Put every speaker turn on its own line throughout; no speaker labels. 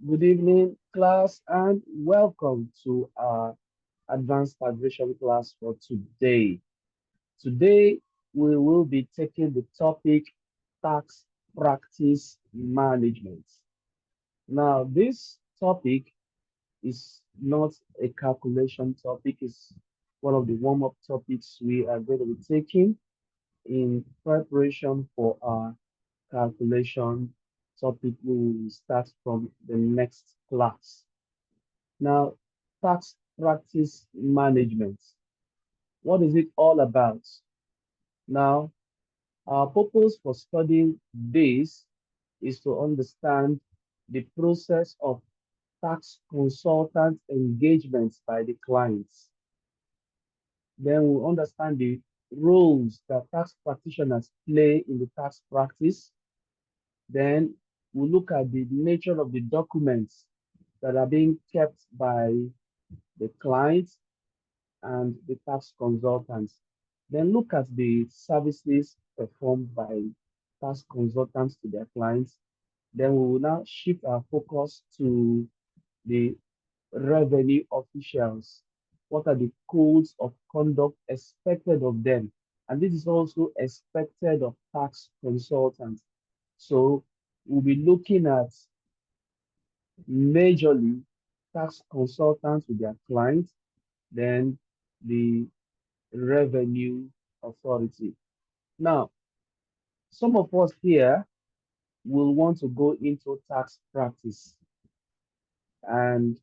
Good evening, class, and welcome to our advanced taxation class for today. Today, we will be taking the topic tax practice management. Now, this topic is not a calculation topic, it's one of the warm-up topics we are going to be taking in preparation for our calculation topic we will start from the next class. Now, tax practice management. What is it all about? Now, our purpose for studying this is to understand the process of tax consultant engagements by the clients. Then we'll understand the roles that tax practitioners play in the tax practice. Then we'll look at the nature of the documents that are being kept by the clients and the tax consultants. Then look at the services performed by tax consultants to their clients. Then we will now shift our focus to the revenue officials. What are the codes of conduct expected of them? And this is also expected of tax consultants. So we'll be looking at majorly tax consultants with their clients, then the revenue authority. Now, some of us here will want to go into tax practice. And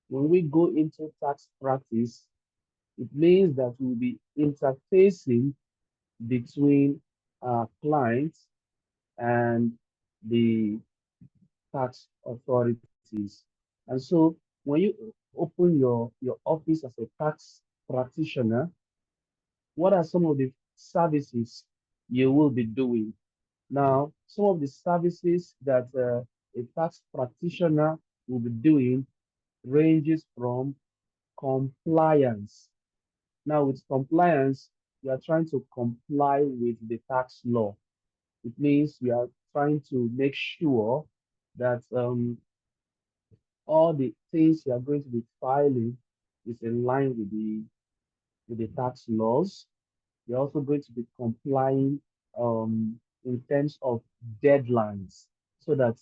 when we go into tax practice, it means that we'll be interfacing between our clients and the tax authorities. And so when you open your office as a tax practitioner, what are some of the services you will be doing? Now, some of the services that a tax practitioner will be doing ranges from compliance. Now, with compliance, we are trying to comply with the tax law. It means we are trying to make sure that all the things you are going to be filing is in line with the tax laws. You're also going to be complying in terms of deadlines so that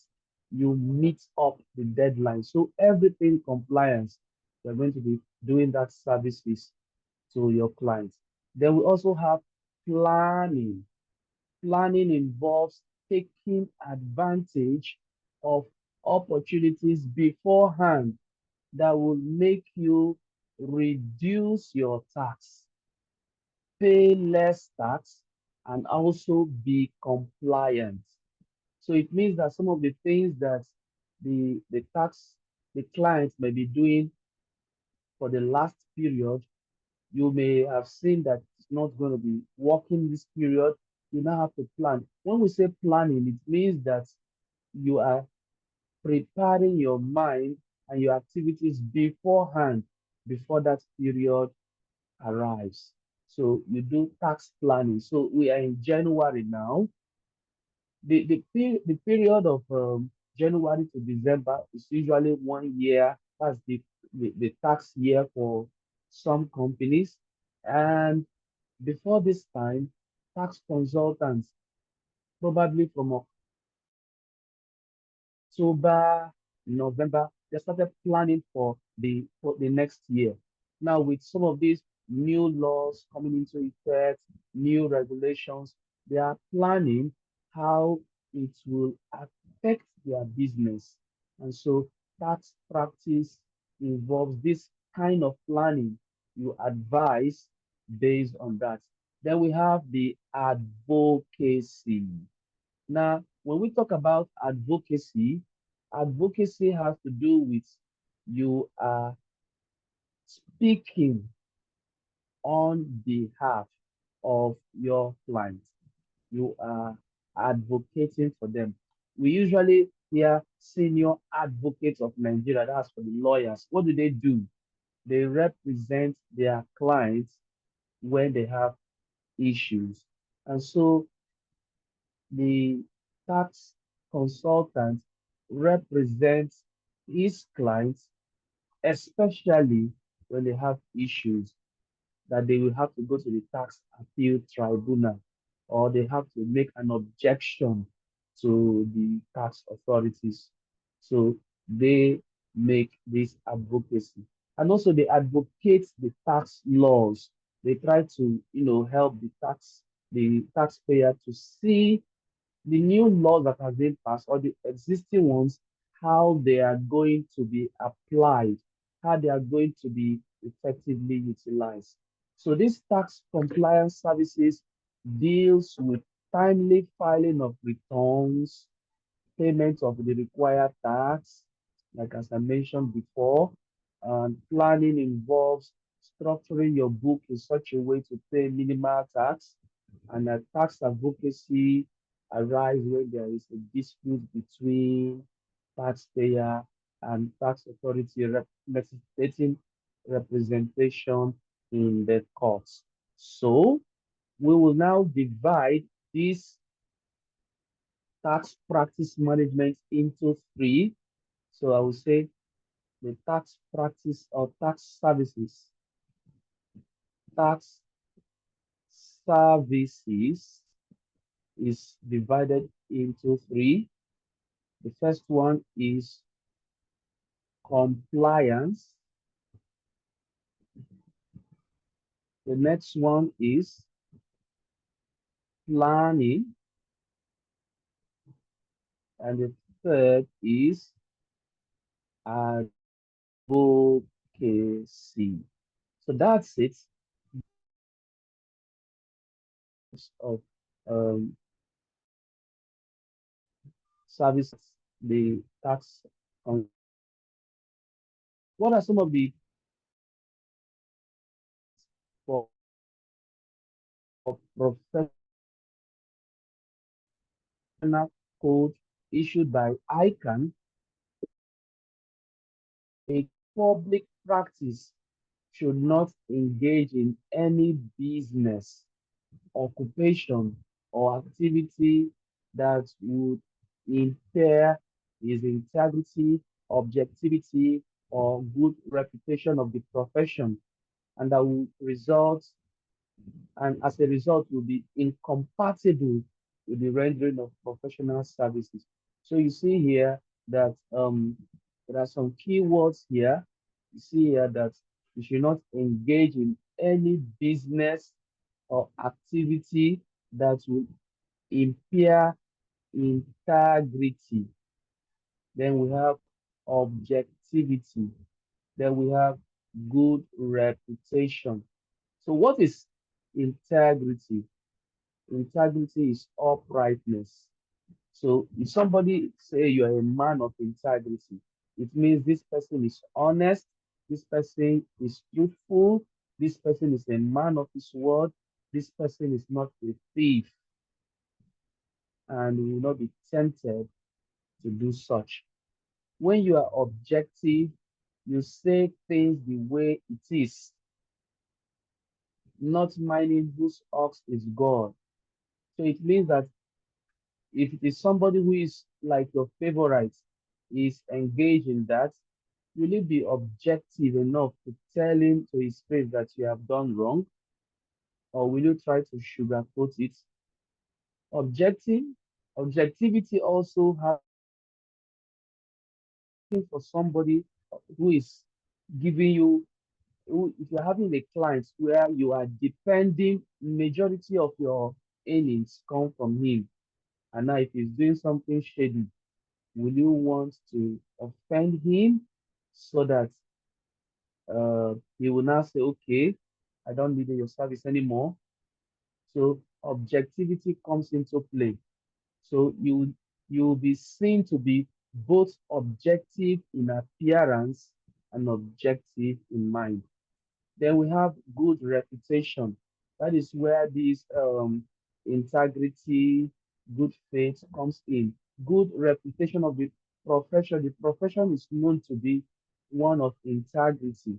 you meet up the deadline. So everything compliance, you're going to be doing that services to your clients. Then we also have planning. Planning involves taking advantage of opportunities beforehand that will make you reduce your tax, pay less tax, and also be compliant. So it means that some of the things that the clients may be doing for the last period, you may have seen that it's not going to be working this period. You now have to plan. When we say planning, it means that you are preparing your mind and your activities beforehand, before that period arrives. So you do tax planning. So we are in January now. The period of January to December is usually 1 year. That's the tax year for some companies. And before this time, tax consultants, probably from October, November, they started planning for the next year. Now, with some of these new laws coming into effect, new regulations, they are planning how it will affect their business. And so tax practice involves this kind of planning. You advise based on that. Then we have the advocacy. Now, when we talk about advocacy, advocacy has to do with you are speaking on behalf of your clients. You are advocating for them. We usually hear senior advocates of Nigeria, that's for the lawyers. What do? They represent their clients when they have issues. And so The tax consultant represents his clients, especially when they have issues that they will have to go to the tax appeal tribunal or they have to make an objection to the tax authorities. So they make this advocacy. And also they advocate the tax laws. They try to, help the taxpayer to see the new laws that have been passed or the existing ones, how they are going to be applied, how they are going to be effectively utilized. So this tax compliance services deals with timely filing of returns, payment of the required tax, like as I mentioned before, and planning involves structuring your book in such a way to pay minimal tax, and a tax advocacy arise when there is a dispute between taxpayer and tax authority necessitating representation in the courts. So we will now divide this tax practice management into three. So I will say the tax practice or tax services. Tax services is divided into three. The first one is compliance. The next one is planning. And the third is advocacy. So that's it of um, services, the tax. What are some of the for professional code issued by ICANN? A public practice should not engage in any business, occupation, or activity that would impair his integrity, objectivity, or good reputation of the profession, and that will result and as a result will be incompatible with the rendering of professional services. So you see here that there are some keywords here. You see here that you should not engage in any business or activity that will impair integrity. Then we have objectivity. Then we have good reputation. So what is integrity? Integrity is uprightness. So if somebody say you're a man of integrity, it means this person is honest, this person is truthful, this person is a man of his word, this person is not a thief and will not be tempted to do such. When you are objective, you say things the way it is, not minding whose ox is God. So it means that if it is somebody who is like your favorite, is engaged in that, will you be objective enough to tell him to his face that you have done wrong? Or will you try to sugarcoat it? Objective, objectivity also having for somebody who is giving you, if you're having a client where you are depending, majority of your earnings come from him. And now if he's doing something shady, will you want to offend him so that he will now say, okay, I don't need your service anymore? So objectivity comes into play. So you will be seen to be both objective in appearance and objective in mind. Then we have good reputation. That is where this integrity, good faith comes in. Good reputation of the profession. The profession is known to be one of integrity.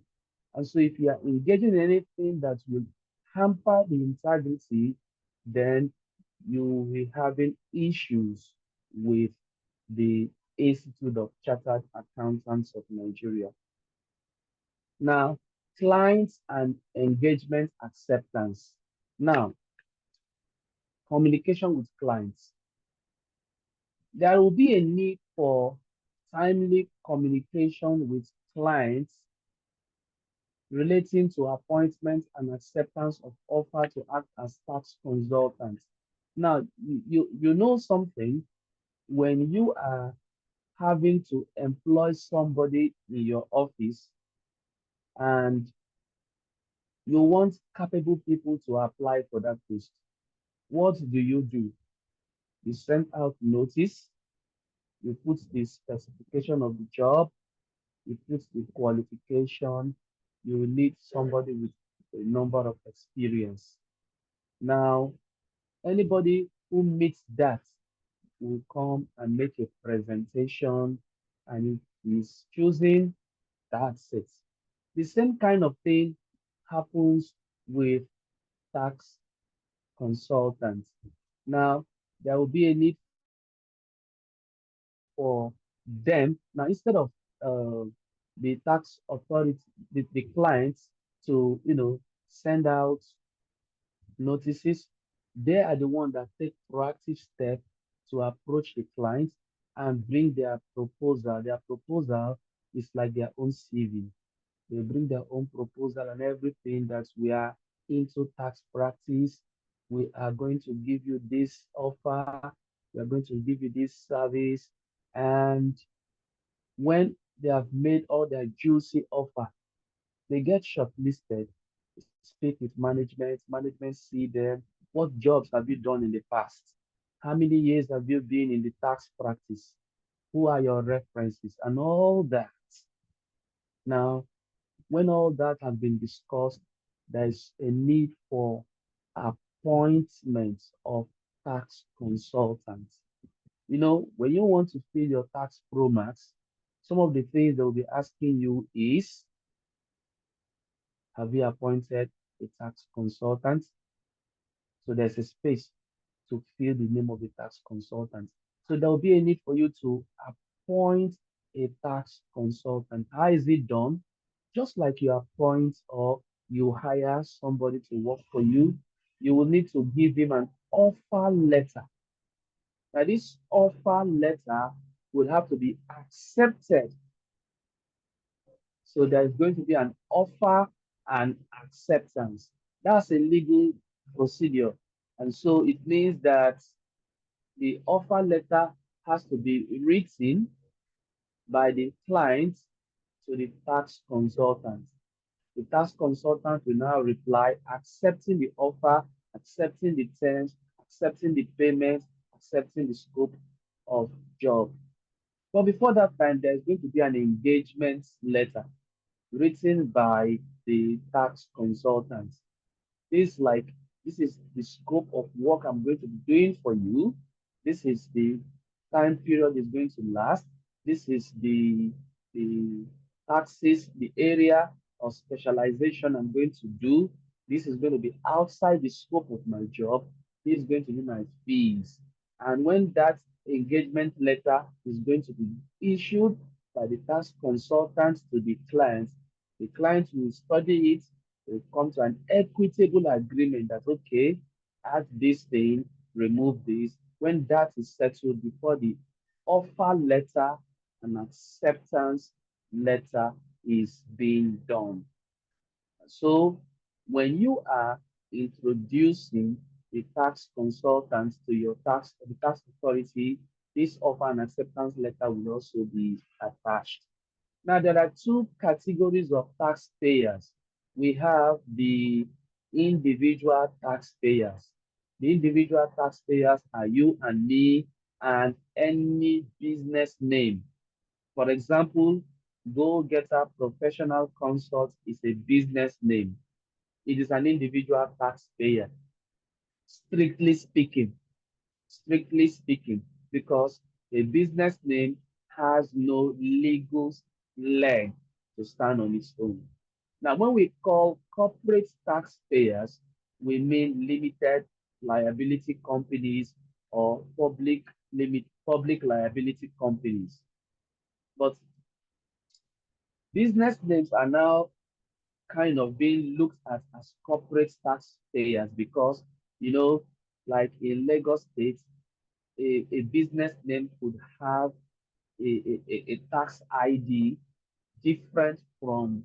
And so if you are engaging in anything that will hamper the integrity, then you will be having issues with the Institute of Chartered Accountants of Nigeria. Now, clients and engagement acceptance. Now, communication with clients. There will be a need for timely communication with clients relating to appointment and acceptance of offer to act as tax consultant. Now, you know something, when you are having to employ somebody in your office and you want capable people to apply for that post, what do? You send out notice, you put the specification of the job, you put the qualification, you will need somebody with a number of experience. Now, anybody who meets that will come and make a presentation, and if he's choosing, that's it. The same kind of thing happens with tax consultants. Now, there will be a need for them. Now, instead of the tax authority, the clients to, send out notices, they are the one that take proactive step to approach the client and bring their proposal. Their proposal is like their own CV. They bring their own proposal and everything, that we are into tax practice. We are going to give you this offer. We are going to give you this service. And when they have made all their juicy offer, they get shortlisted, speak with management, management see them. What jobs have you done in the past? How many years have you been in the tax practice? Who are your references? And all that. Now, when all that has been discussed, there is a need for appointment of tax consultants. When you want to fill your tax pro max, some of the things they will be asking you is, have you appointed a tax consultant? So there's a space to fill the name of the tax consultant. So there will be a need for you to appoint a tax consultant. How is it done? Just like you appoint or you hire somebody to work for you, you will need to give him an offer letter. Now, this offer letter will have to be accepted. So there is going to be an offer and acceptance. That's a legal procedure. And so it means that the offer letter has to be written by the client to the tax consultant. The tax consultant will now reply, accepting the offer, accepting the terms, accepting the payment, accepting the scope of job. But before that time, there's going to be an engagement letter written by the tax consultant. This like this is the scope of work I'm going to be doing for you. This is the time period is going to last. This is the taxes, the area of specialization I'm going to do. This is going to be outside the scope of my job. This is going to be my fees. And when that engagement letter is going to be issued by the tax consultant to the client will study it, will come to an equitable agreement that, okay, add this thing, remove this. When that is settled, before the offer letter and acceptance letter is being done. So when you are introducing the tax consultant to the tax authority, this offer and acceptance letter will also be attached. Now, there are two categories of taxpayers. We have the individual taxpayers. The individual taxpayers are you and me and any business name. For example, Go Getter Professional Consult is a business name. It is an individual taxpayer, strictly speaking. Strictly speaking, because a business name has no legal leg to stand on its own. Now, when we call corporate taxpayers, we mean limited liability companies or public liability companies. But business names are now kind of being looked at as corporate taxpayers because, you know, like in Lagos State, a business name could have a tax ID different from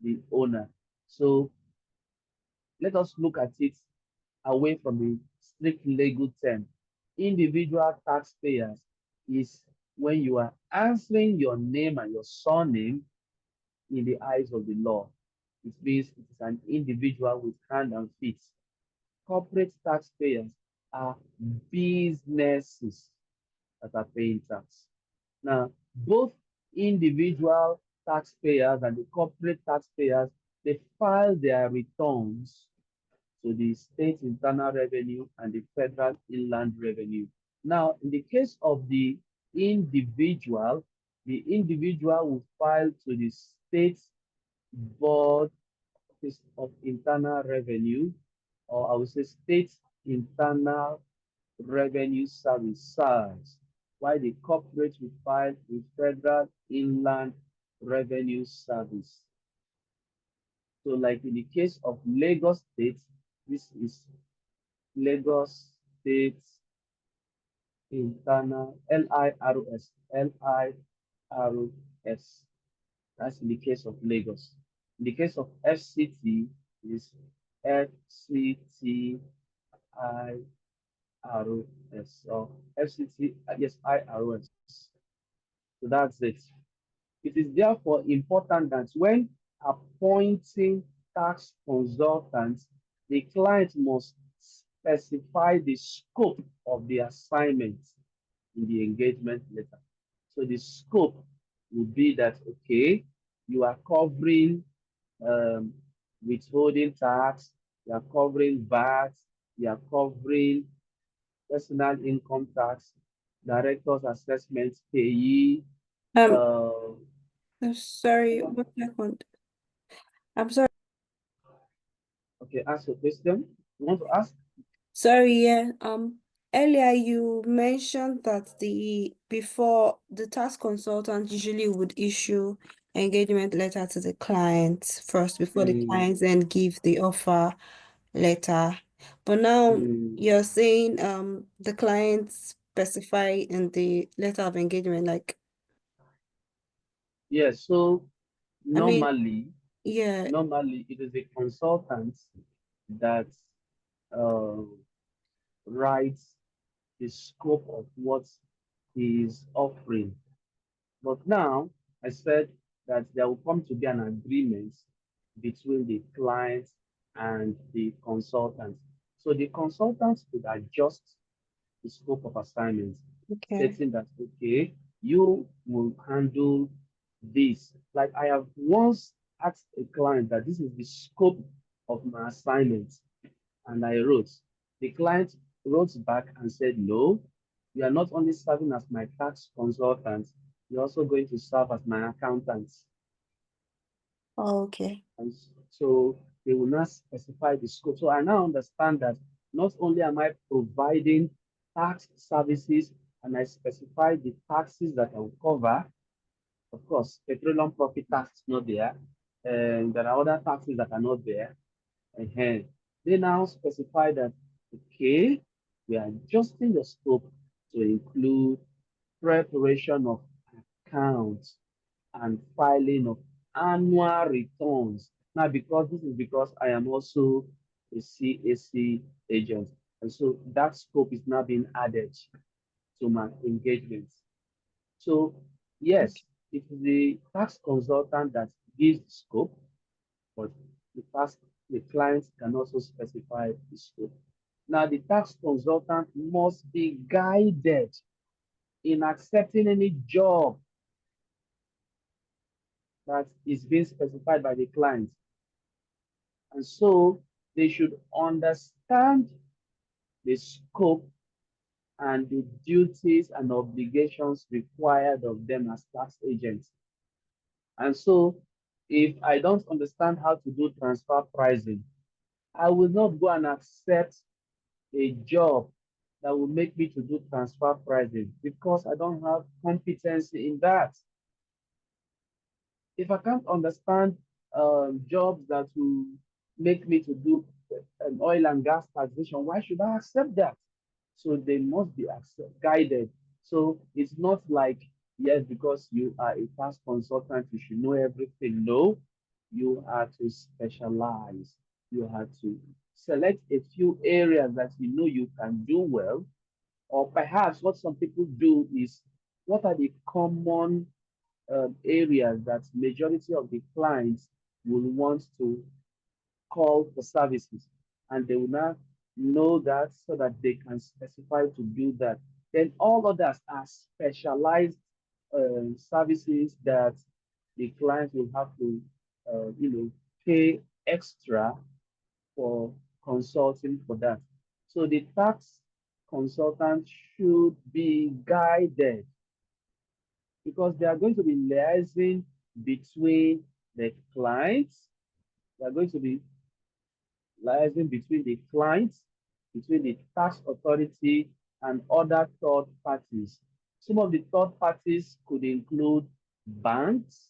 the owner. So let us look at it away from a strict legal term. Individual taxpayers is when you are answering your name and your surname in the eyes of the law. It means it is an individual with hand and feet. Corporate taxpayers are businesses that are paying tax. Now, both individual taxpayers and the corporate taxpayers, they file their returns to the state internal revenue and the federal inland revenue. Now, in the case of the individual will file to the state board of internal revenue, or I would say state internal revenue service, SARS, while the corporate will file with federal inland revenue service. So like in the case of Lagos State, this is Lagos State Internal LIROS, LIROS. That's in the case of Lagos. In the case of FCT, is FCTIROS or FCT, yes, IROS. So that's it. It is therefore important that when appointing tax consultants, the client must specify the scope of the assignment in the engagement letter. So the scope would be that, okay, you are covering withholding tax, you are covering VAT, you are covering personal income tax, director's assessment, payee.
Um,
Uh,
sorry, 1 second. I'm sorry.
okay, ask your question. You want to ask?
Sorry, yeah. Earlier you mentioned that the before the tax consultant usually would issue engagement letter to the client first before the
Mm,
client then give the offer letter. But now
mm,
you're saying the client specify in the letter of engagement, like
yes, so
I mean,
normally,
yeah,
normally it is a consultant that uh, writes the scope of what he is offering. But now I said that there will come to be an agreement between the client and the consultant. So the consultant could adjust the scope of assignments,
okay.
stating that, okay, you will handle this. Like I have once asked a client that this is the scope of my assignment, and I wrote. The client wrote back and said, no, you are not only serving as my tax consultant, you're also going to serve as my accountant.
Oh, okay.
And so they will not specify the scope. So I now understand that not only am I providing tax services and I specify the taxes that I will cover, of course, petroleum profit tax is not there, and there are other taxes that are not there. uh They now specify that, okay, we are adjusting the scope to include preparation of accounts and filing of annual returns. Now, because this is because I am also a CAC agent, and so that scope is now being added to my engagements. So,
Okay.
yes, it is the tax consultant that gives the scope, but the client can also specify the scope. Now, the tax consultant must be guided in accepting any job that is being specified by the client. And so they should understand the scope and the duties and obligations required of them as tax agents. And so if I don't understand how to do transfer pricing, I will not go and accept a job that will make me to do transfer pricing because I don't have competency in that. If I can't understand jobs that will make me to do oil and gas taxation, why should I accept that? So they must be guided. So it's not like, yes, because you are a tax consultant, you should know everything. No, you are to specialize. You have to select a few areas that you know you can do well. Or perhaps what some people do is, what are the common areas that majority of the clients will want to call for services, and they will now know that so that they can specify to do that. Then all others are specialized services that the clients will have to pay extra for consulting for that. So the tax consultant should be guided because they are going to be liaising between the clients. They are going to be liaising between the clients, between the tax authority, and other third parties. Some of the third parties could include banks.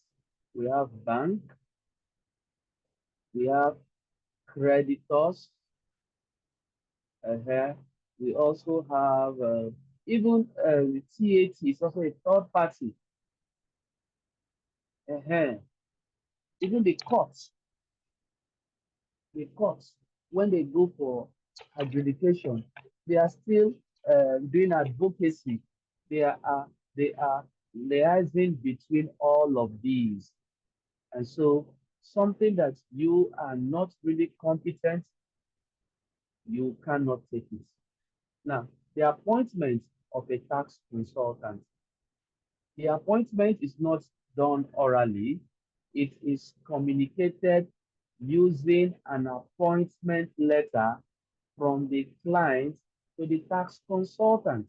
We have bank. We have creditors. Uh, we also have even the TAT is also a third party. Uh, Even the courts, when they go for adjudication, they are still doing advocacy. They are liaising between all of these, and so something that you are not really competent, you cannot take it. Now, the appointment of a tax consultant. The appointment is not done orally. It is communicated using an appointment letter from the client to the tax consultant.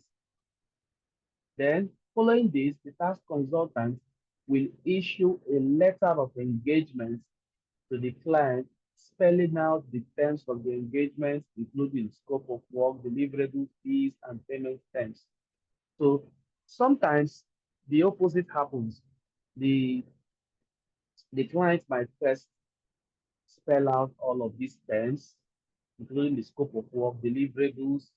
Then, following this, the tax consultant will issue a letter of engagement to the client, spelling out the terms of the engagement, including scope of work, deliverable fees, and payment terms. So sometimes the opposite happens. The the client might first spell out all of these terms, including the scope of work, deliverables.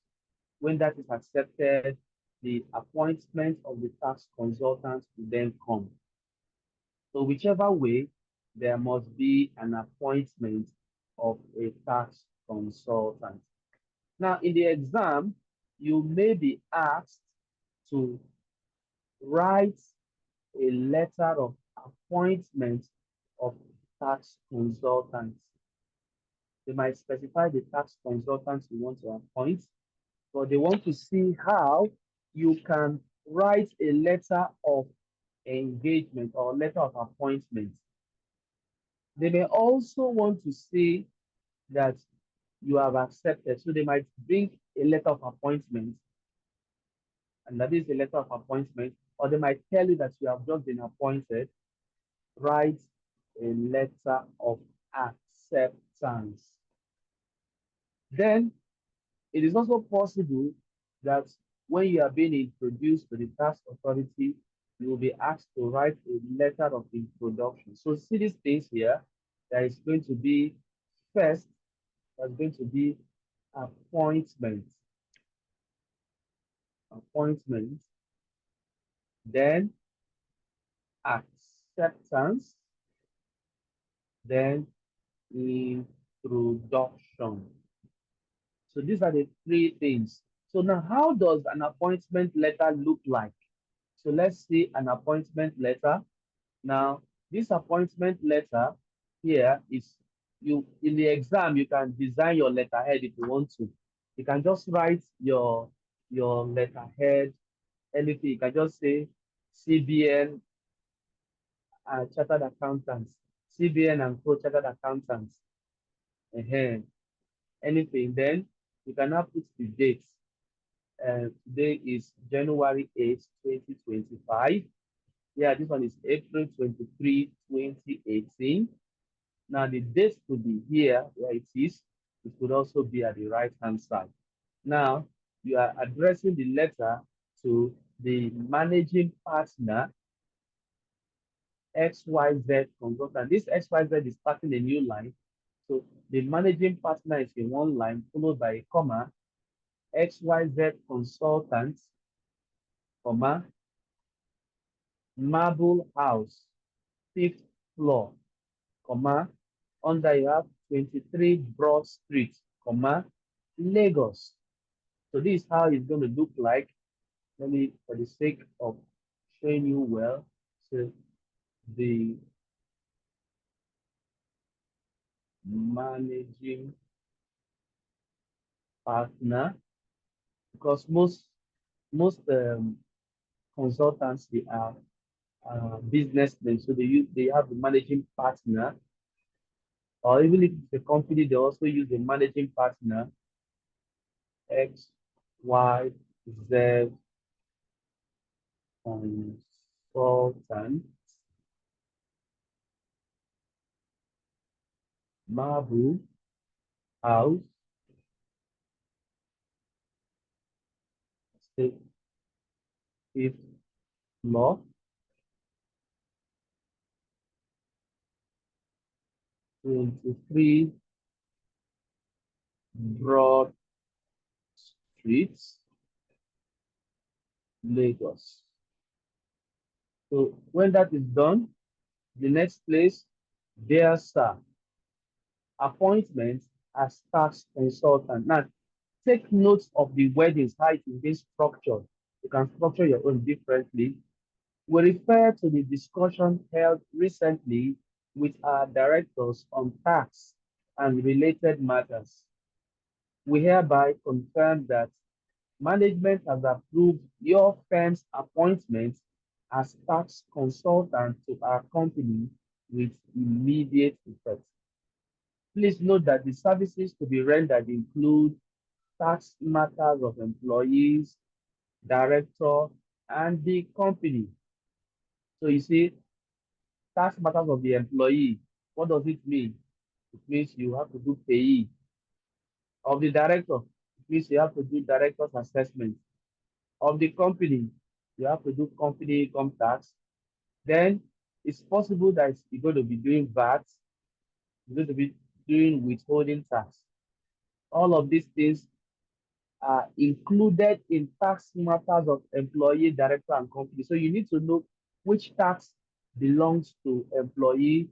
When that is accepted, the appointment of the tax consultant will then come. So whichever way, there must be an appointment of a tax consultant. Now, in the exam, you may be asked to write a letter of appointment of tax consultants. They might specify the tax consultants you want to appoint, but they want to see how you can write a letter of engagement or letter of appointment. They may also want to see that you have accepted. So they might bring a letter of appointment, and that is a letter of appointment, or they might tell you that you have just been appointed. Write a letter of acceptance. Then it is also possible that when you are being introduced to the tax authority, you will be asked to write a letter of introduction. So see these things here. There is going to be first, there's going to be appointment, appointment, then acceptance, then introduction. So these are the three things. So now how does an appointment letter look like? So let's see an appointment letter. Now, this appointment letter here is, you in the exam, you can design your letterhead if you want to. You can just write your letterhead, anything. You can just say CBN Chartered Accountants, CBN and Co Chartered Accountants, anything. Then you can now put the date. Today is January 8th, 2025. Yeah, this one is April 23, 2018. Now the date could be here where it is. It could also be at the right hand side. Now, you are addressing the letter to the managing partner, XYZ consultant. This XYZ is starting a new line. So the managing partner is in one line, followed by a comma, XYZ consultant, comma, Marble House, fifth floor, comma, under you have 23 Broad Street, comma, Lagos. So this is how it's going to look like. Let me, for the sake of showing you well, so the managing partner, because most consultants they are businessmen, so they have the managing partner, or even if it's a company, they also use the managing partner, X, Y, Z consultant, Marble House, State, Fifth Floor, 23 Broad Streets, Lagos. So when that is done, the next place, dear sir, appointment as tax consultant. Now, take notes of the wordings, how it is being structured. You can structure your own differently. We refer to the discussion held recently with our directors on tax and related matters. We hereby confirm that management has approved your firm's appointment as tax consultant to our company with immediate effect. Please note that the services to be rendered include tax matters of employees, director, and the company. So you see, tax matters of the employee, what does it mean? It means you have to do payee. Of the director, it means you have to do director's assessment. Of the company, you have to do company income tax. Then it's possible that you're going to be doing VAT, you're going to be doing withholding tax. All of these things are included in tax matters of employee, director, and company. So you need to know which tax belongs to employee,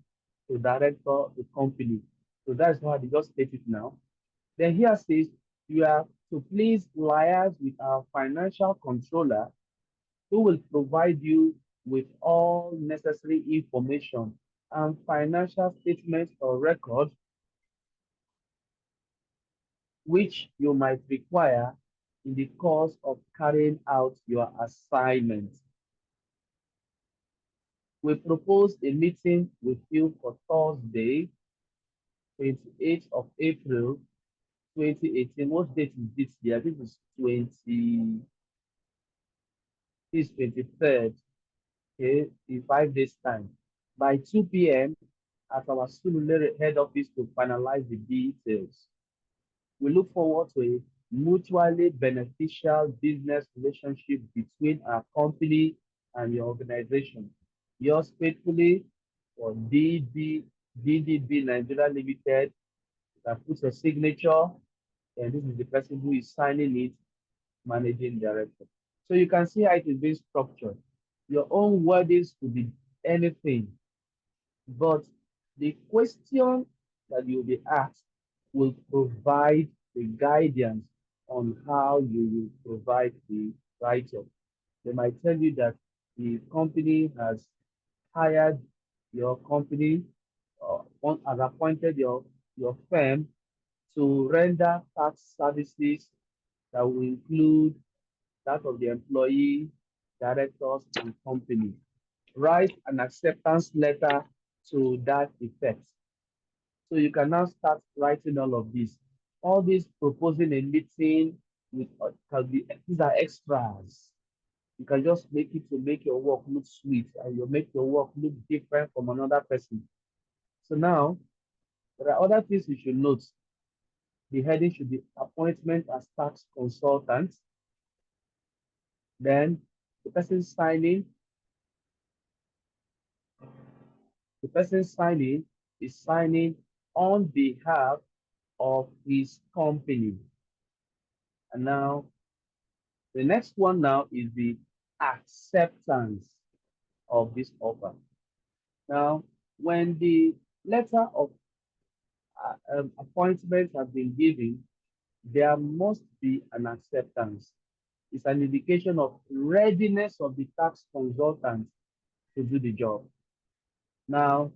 to director, to company. So that's why they just state it now. Then here says you are to please liaise with our financial controller who will provide you with all necessary information and financial statements or records which you might require in the course of carrying out your assignment. We propose a meeting with you for Thursday, 28th of April, 2018. What date is this year? This is 23rd, okay, in 5 days' time, by 2 p.m. at our Sululere head office to finalize the details. We look forward to a mutually beneficial business relationship between our company and your organization. Yours faithfully for DDB Nigeria Limited, that puts a signature, and this is the person who is signing it, managing director. So you can see how it is being structured. Your own wordings could be anything, but the question that you'll be asked will provide the guidance on how you will provide the write-up. They might tell you that the company has hired your company has appointed your firm to render tax services that will include that of the employee, directors, and company. Write an acceptance letter to that effect. So you can now start writing all of this. All this proposing a meeting with can be these are extras. You can just make it to make your work look sweet and you make your work look different from another person. So now there are other things you should note. The heading should be appointment as tax consultant. Then the person signing, the person signing is signing on behalf of his company. And now the next one now is the acceptance of this offer. Now, when the letter of appointment has been given, there must be an acceptance. It's an indication of readiness of the tax consultant to do the job. Now,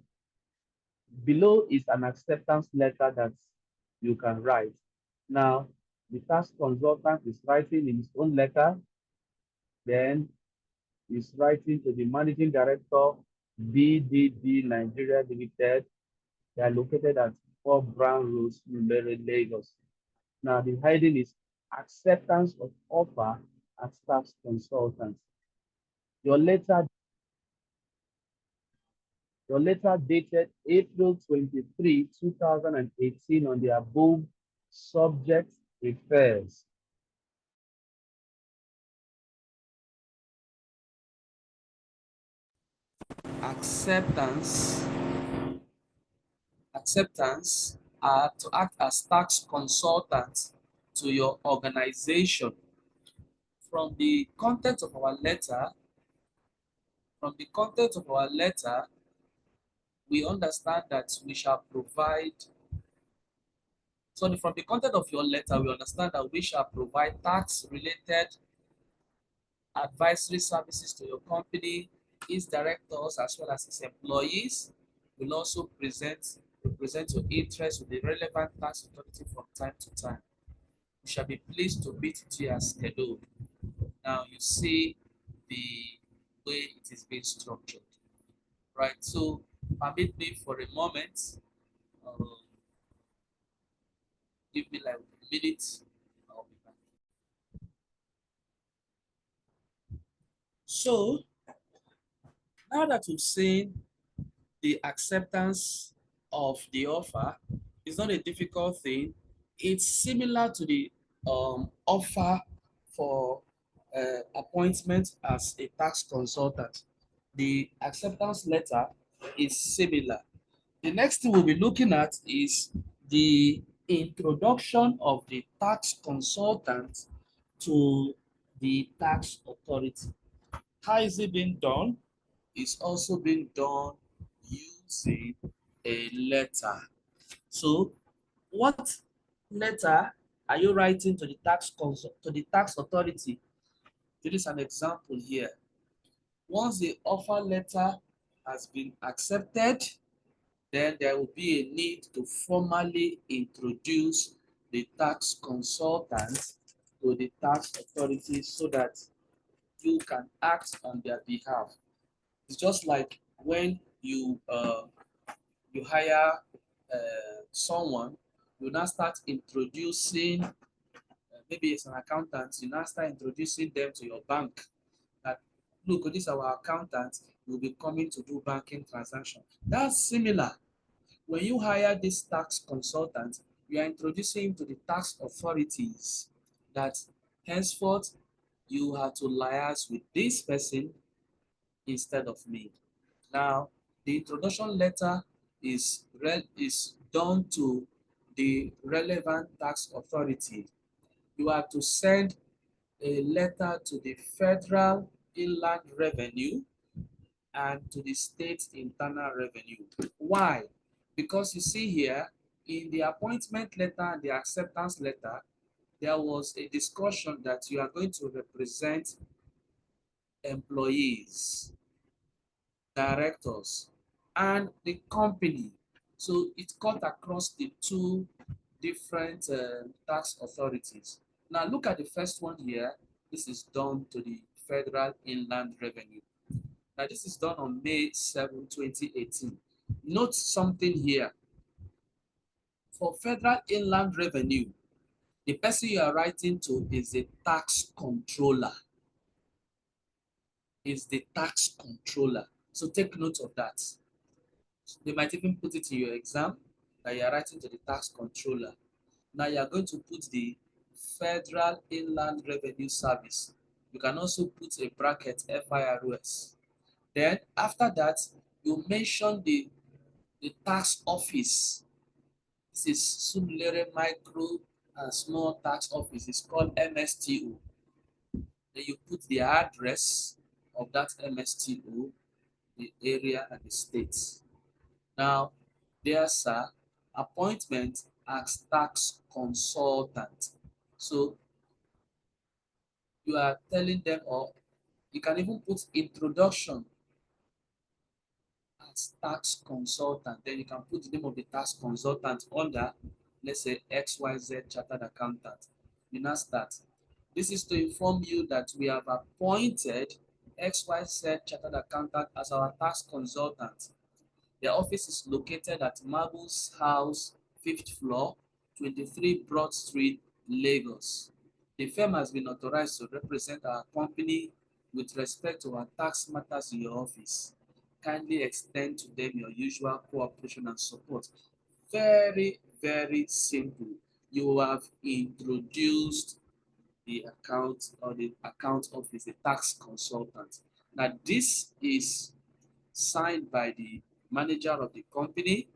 below is an acceptance letter that you can write. Now, the tax consultant is writing in his own letter, then is writing to the managing director, BDD Nigeria Limited. They are located at 4 Brown Road, Surulere, Lagos. Now, the heading is acceptance of offer as tax consultant. Your letter, your letter dated April 23, 2018 on the above subject refers.
Acceptance acceptance are to act as tax consultants to your organization. From the content of our letter, from the content of our letter, we understand that we shall provide. So from the content of your letter, we understand that we shall provide tax-related advisory services to your company, its directors, as well as its employees. Will also represent your interest with the relevant tax authority from time to time. We shall be pleased to meet with you as scheduled. Now you see the way it is being structured, right? So permit me for a moment. Give me like a minute. I'll be back. So now that we've seen the acceptance of the offer, is not a difficult thing. It's similar to the offer for appointment as a tax consultant. The acceptance letter is similar. The next thing we'll be looking at is the introduction of the tax consultant to the tax authority. How is it being done? It's also being done using a letter. So, what letter are you writing to the to the tax authority? Here is an example here. Once the offer letter has been accepted, then there will be a need to formally introduce the tax consultant to the tax authority so that you can act on their behalf. It's just like when you hire someone, you now start introducing, maybe it's an accountant, you now start introducing them to your bank. That look, this is our accountant, will be coming to do banking transaction. That's similar. When you hire this tax consultant, you are introducing him to the tax authorities that henceforth you have to liaise with this person instead of me. Now, the introduction letter is done to the relevant tax authority. You have to send a letter to the Federal Inland Revenue and to the State Internal Revenue. Why? Because you see here, in the appointment letter and the acceptance letter, there was a discussion that you are going to represent employees, directors, and the company. So it cut across the two different tax authorities. Now look at the first one here. This is done to the Federal Inland Revenue. Now this is done on May 7, 2018. Note something here. For Federal Inland Revenue, the person you are writing to is the tax controller. Is the tax controller. So take note of that. They might even put it in your exam that you are writing to the tax controller. Now you are going to put the Federal Inland Revenue Service. You can also put a bracket FIRS. Then after that, you mention the tax office. This is Surulere Micro and Small Tax Office. It's called MSTO. Then you put the address of that MSTO, the area and the state. Now, there's a appointment as tax consultant. So you are telling them, or you can even put introduction as tax consultant. Then you can put the name of the tax consultant under, let's say, XYZ Chartered Accountant. You now start. This is to inform you that we have appointed XYZ Chartered Accountant as our tax consultant. Their office is located at Marbles House, 5th floor, 23 Broad Street, Lagos. The firm has been authorized to represent our company with respect to our tax matters in your office. Kindly extend to them your usual cooperation and support. Very, very simple. You have introduced the account or the account office, the tax consultant. Now, this is signed by the manager of the company,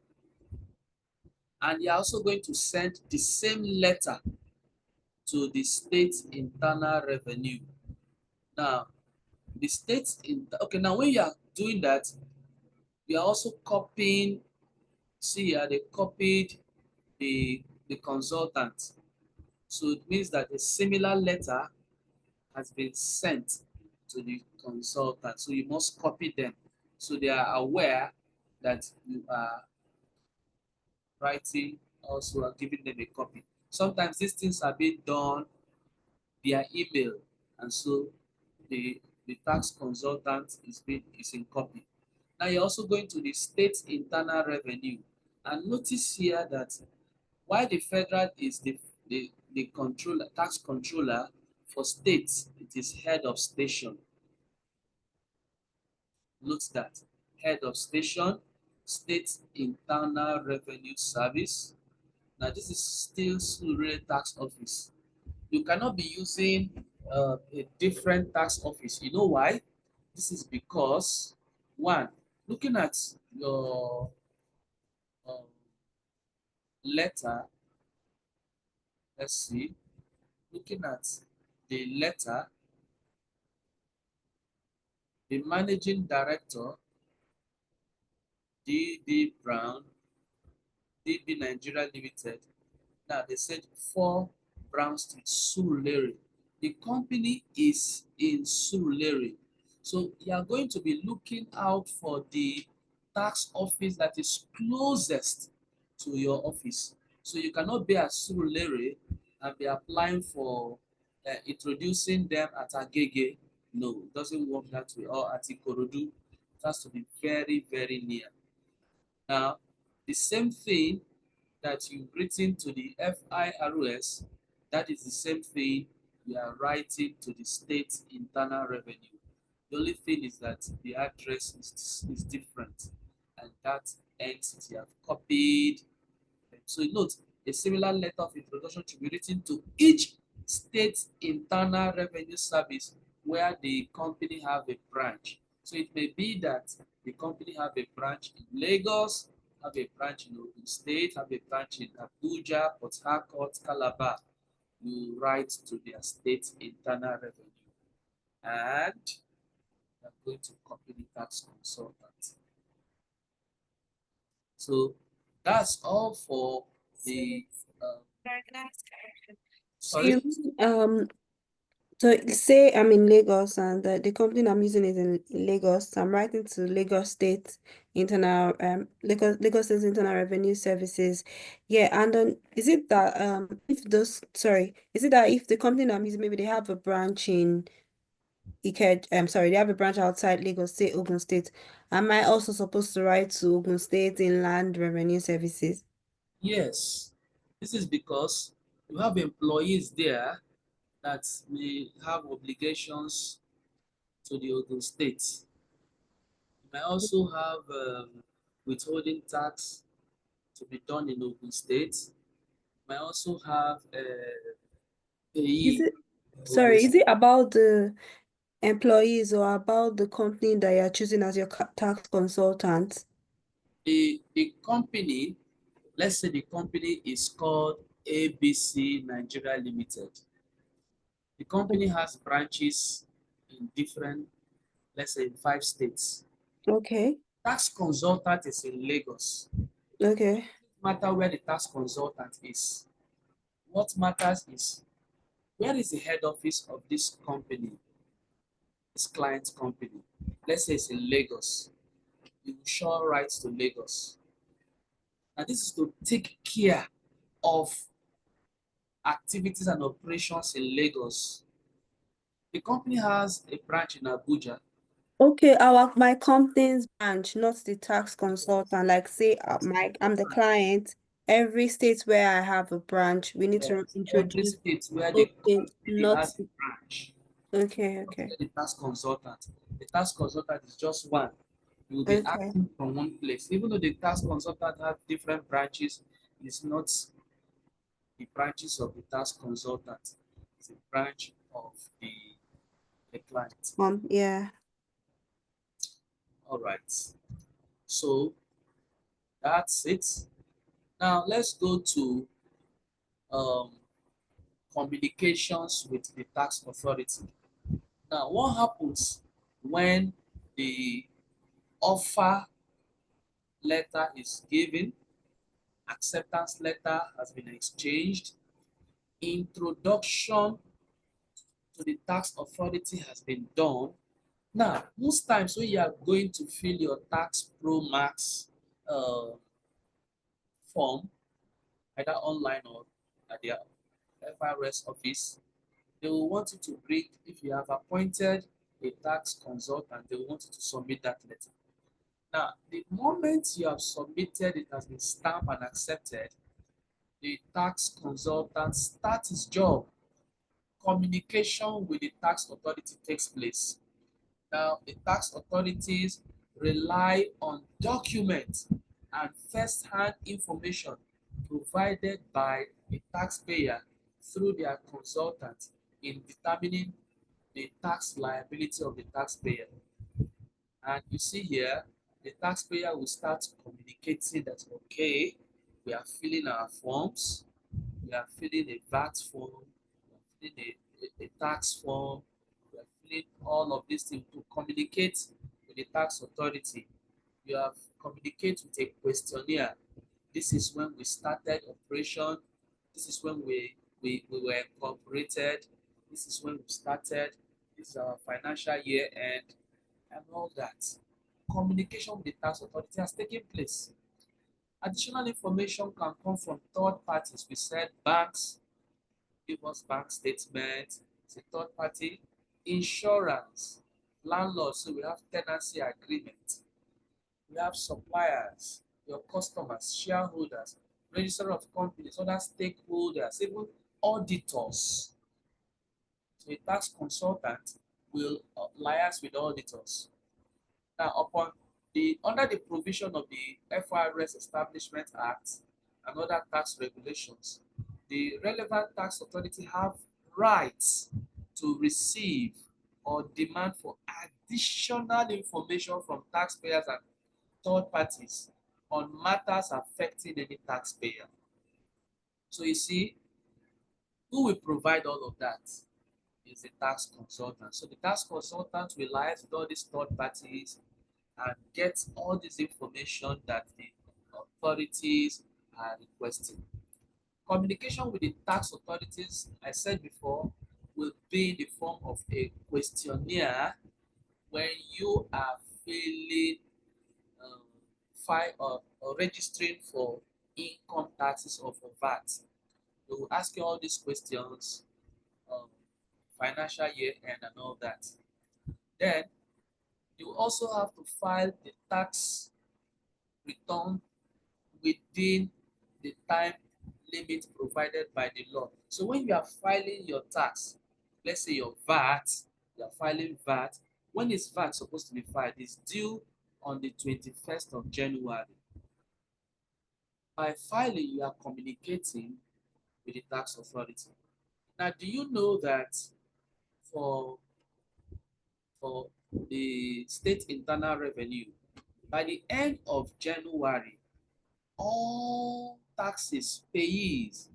and you're also going to send the same letter to the state internal revenue. Now, the state in okay, now when you are doing that, you are also copying. See here, they copied the consultant. So it means that a similar letter has been sent to the consultant. So you must copy them so they are aware that you are writing, also are giving them a copy. Sometimes these things are being done via email, and so the tax consultant is in copy. Now you're also going to the state internal revenue, and notice here that while the federal is the controller, tax controller, for states, it is head of station. Note that head of station, state internal revenue service. Now this is still Surulere tax office. You cannot be using a different tax office. You know why? This is because, one, looking at your um, letter, let's see, looking at the letter, the managing director, D.D. Brown, DB Nigeria Limited. Now they said 4 Brown Street, Surulere. The company is in Surulere. So you are going to be looking out for the tax office that is closest to your office. So you cannot be at Surulere and be applying for introducing them at Agege. No, it doesn't work that way. Or at Ikorodu. It has to be very, very near. Now, the same thing that you've written to the FIRS, that is the same thing you are writing to the state internal revenue. The only thing is that the address is different, and that entity have copied. So note, a similar letter of introduction to be written to each state internal revenue service where the company have a branch. So it may be that the company have a branch in Lagos, have a branch in Ogun State, have a branch in Abuja, Port Harcourt, Calabar. You write to their state internal revenue, and you're going to copy the tax consultant. So that's all for the
So
sorry.
you so say I'm in Lagos and the company I'm using is in Lagos. I'm writing to Lagos State Internal Revenue Services. Yeah, and then is it that if the company I'm using maybe they have a branch in they have a branch outside Lagos State, Ogun State. Am I also supposed to write to Ogun State Inland Revenue Services?
Yes, this is because you have employees there that may have obligations to the Ogun State. You may also have withholding tax to be done in Ogun State. You might also have
Is
payee
it, sorry,
progress.
is it about the employees or about the company that you're choosing as your tax consultant?
A company, let's say the company is called ABC Nigeria Limited. The company has branches in different, let's say, 5 states.
Okay,
Tax consultant is in Lagos.
okay.
No matter where the tax consultant is, what matters is where is the head office of this company, this client company. Let's say it's in Lagos. You will show rights to Lagos. And this is to take care of activities and operations in Lagos. The company has a branch in Abuja.
Okay, my company's branch, not the tax consultant. Like say I'm the client. Every state where I have a branch, we need to
Yes, every
introduce.
state where the
Okay,
company
not
has a branch,
okay, okay,
the tax consultant. The tax consultant is just one. You will be
okay.
acting from one place. Even though the tax consultant has different branches, it's not the branches of the tax consultant. It's a branch of the client.
Yeah.
All right. So that's it. Now let's go to um, communications with the tax authority. Now, what happens when the offer letter is given, acceptance letter has been exchanged, introduction to the tax authority has been done? Now, most times when you are going to fill your tax pro max uh, form, either online or at the FRS office, they will want you to bring, if you have appointed a tax consultant, they will want you to submit that letter. Now, the moment you have submitted, it has been stamped and accepted, the tax consultant starts his job. Communication with the tax authority takes place. Now, the tax authorities rely on documents and first-hand information provided by the taxpayer through their consultant in determining the tax liability of the taxpayer. And you see here, the taxpayer will start communicating that, okay, we are filling our forms, we are filling a VAT form, we are filling a tax form, we are filling all of these things to communicate with the tax authority. You have communicate with a questionnaire. This is when we started operation. This is when we were incorporated. This is when we started. This is our financial year end and all that. Communication with the tax authority has taken place. Additional information can come from third parties. We said banks give us bank statements. It's a third party. Insurance, landlords. So we have tenancy agreement. We have suppliers, your customers, shareholders, register of companies, other stakeholders, even auditors. So a tax consultant will liaise with auditors. Now, upon the under the provision of the FRS Establishment Act and other tax regulations, the relevant tax authority have rights to receive or demand for additional information from taxpayers and third parties on matters affecting any taxpayer. So you see, who will provide all of that is the tax consultant. So the tax consultant relies with all these third parties and get all this information that the authorities are requesting. Communication with the tax authorities, I said before, will be in the form of a questionnaire when you are filling, um, file or registering for income taxes or for VAT. They will ask you all these questions, um, financial year end and all that. Then you also have to file the tax return within the time limit provided by the law. So when you are filing your tax, let's say your VAT, you are filing VAT. When is VAT supposed to be filed? It's due on the 21st of January. By filing, you are communicating with the tax authority. Now, do you know that for for the state internal revenue, by the end of January, all taxes payees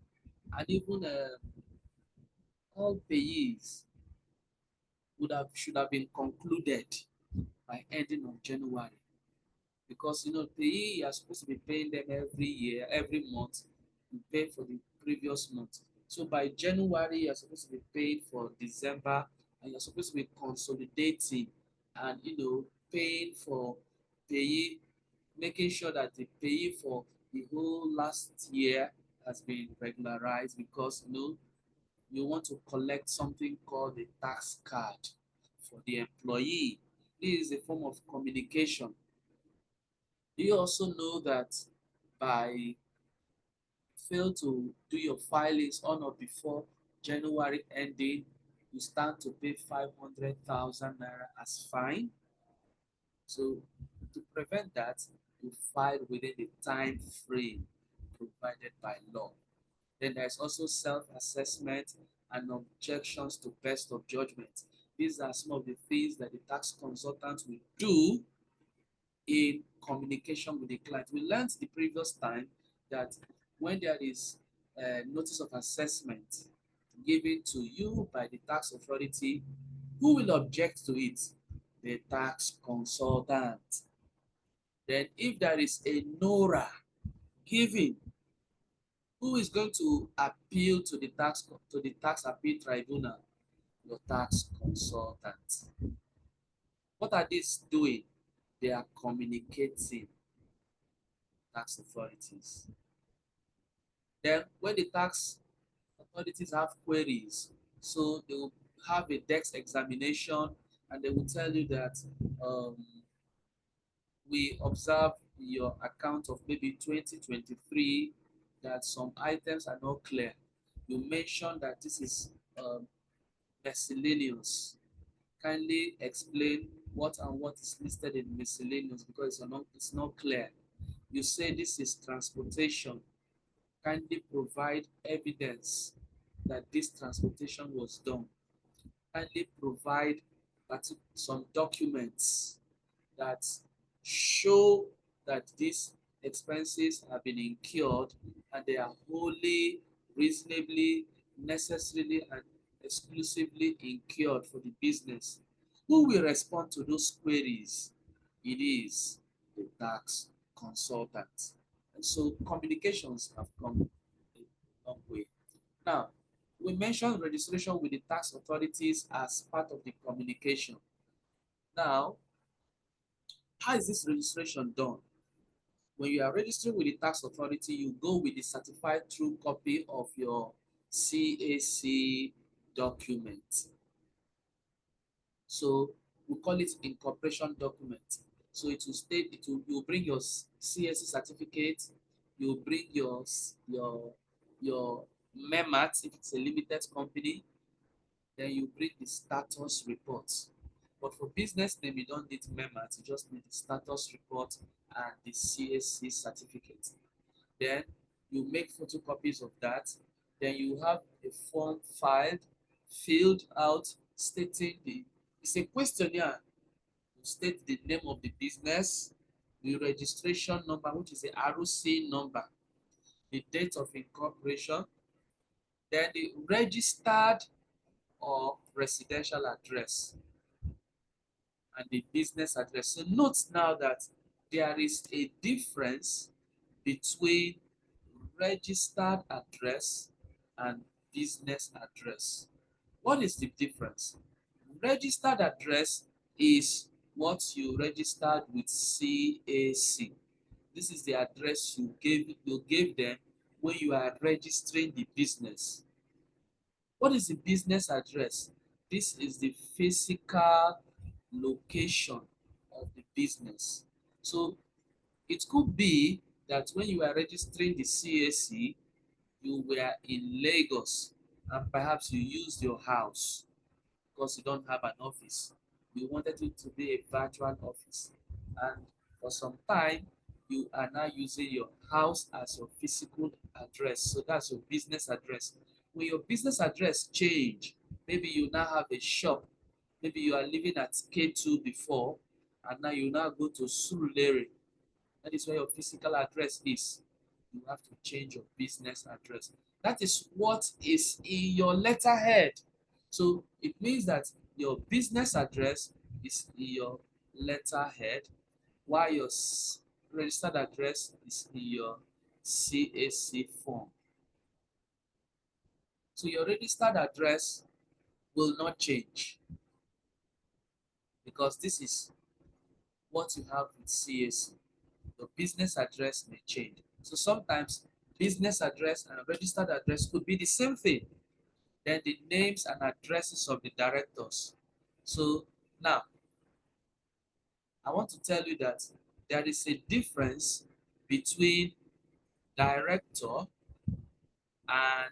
and even all payees would have should have been concluded by ending of January, because payee, you are supposed to be paying them every year, every month. You pay for the previous month. So by January, you are supposed to be paid for December, and you're supposed to be consolidating and paying for payee, making sure that the payee for the whole last year has been regularized, because you want to collect something called the tax card for the employee. This is a form of communication. Do you also know that by fail to do your filings on or before January ending, you stand to pay 500,000 naira as fine? So to prevent that, you file within the time frame provided by law. Then there's also self-assessment and objections to best of judgment. These are some of the things that the tax consultant will do in communication with the client. We learned the previous time that when there is a notice of assessment given to you by the tax authority, who will object to it? The tax consultant. Then if there is a NORA given, who is going to appeal to the tax appeal tribunal? Your tax consultant. What are these doing? They are communicating tax authorities. Then when the tax authorities have queries, so they will have a desk examination, and they will tell you that um, we observe your account of maybe 2023 that some items are not clear. You mentioned that this is miscellaneous. Kindly explain what and what is listed in miscellaneous, because it's not clear. You say this is transportation. Kindly provide evidence that this transportation was done. Kindly provide some documents that show that these expenses have been incurred and they are wholly, reasonably, necessarily, and exclusively incurred for the business. Who will respond to those queries? It is the tax consultant. And so communications have come a long way. Now, we mentioned registration with the tax authorities as part of the communication. Now, how is this registration done? When you are registering with the tax authority, you go with the certified true copy of your CAC document. So we call it incorporation document. So it will state, you bring your CAC certificate, you bring your MEMAT if it's a limited company, then you bring the status report. But for business name, you don't need MEMAT, you just need the status report and the CAC certificate. Then you make photocopies of that. Then you have a form filed, filled out, stating it's a questionnaire. You state the name of the business, the registration number, which is the ROC number, the date of incorporation, then the registered or residential address, and the business address. So note now that there is a difference between registered address and business address. What is the difference? Registered address is what you registered with CAC. This is the address you gave them when you are registering the business. What is the business address? This is the physical location of the business. So it could be that when you are registering the CAC, you were in Lagos and perhaps you used your house because you don't have an office. You wanted it to be a virtual office. And for some time, you are now using your house as your physical address. So that's your business address. When your business address change, maybe you now have a shop, maybe you are living at K2 before, and now you now go to Surulere. That is where your physical address is. You have to change your business address. That is what is in your letterhead. So it means that your business address is in your letterhead, while your registered address is in your CAC form. So your registered address will not change because this is what you have with CAC. Your business address may change. So sometimes business address and registered address could be the same thing. Then the names and addresses of the directors. So now I want to tell you that there is a difference between director and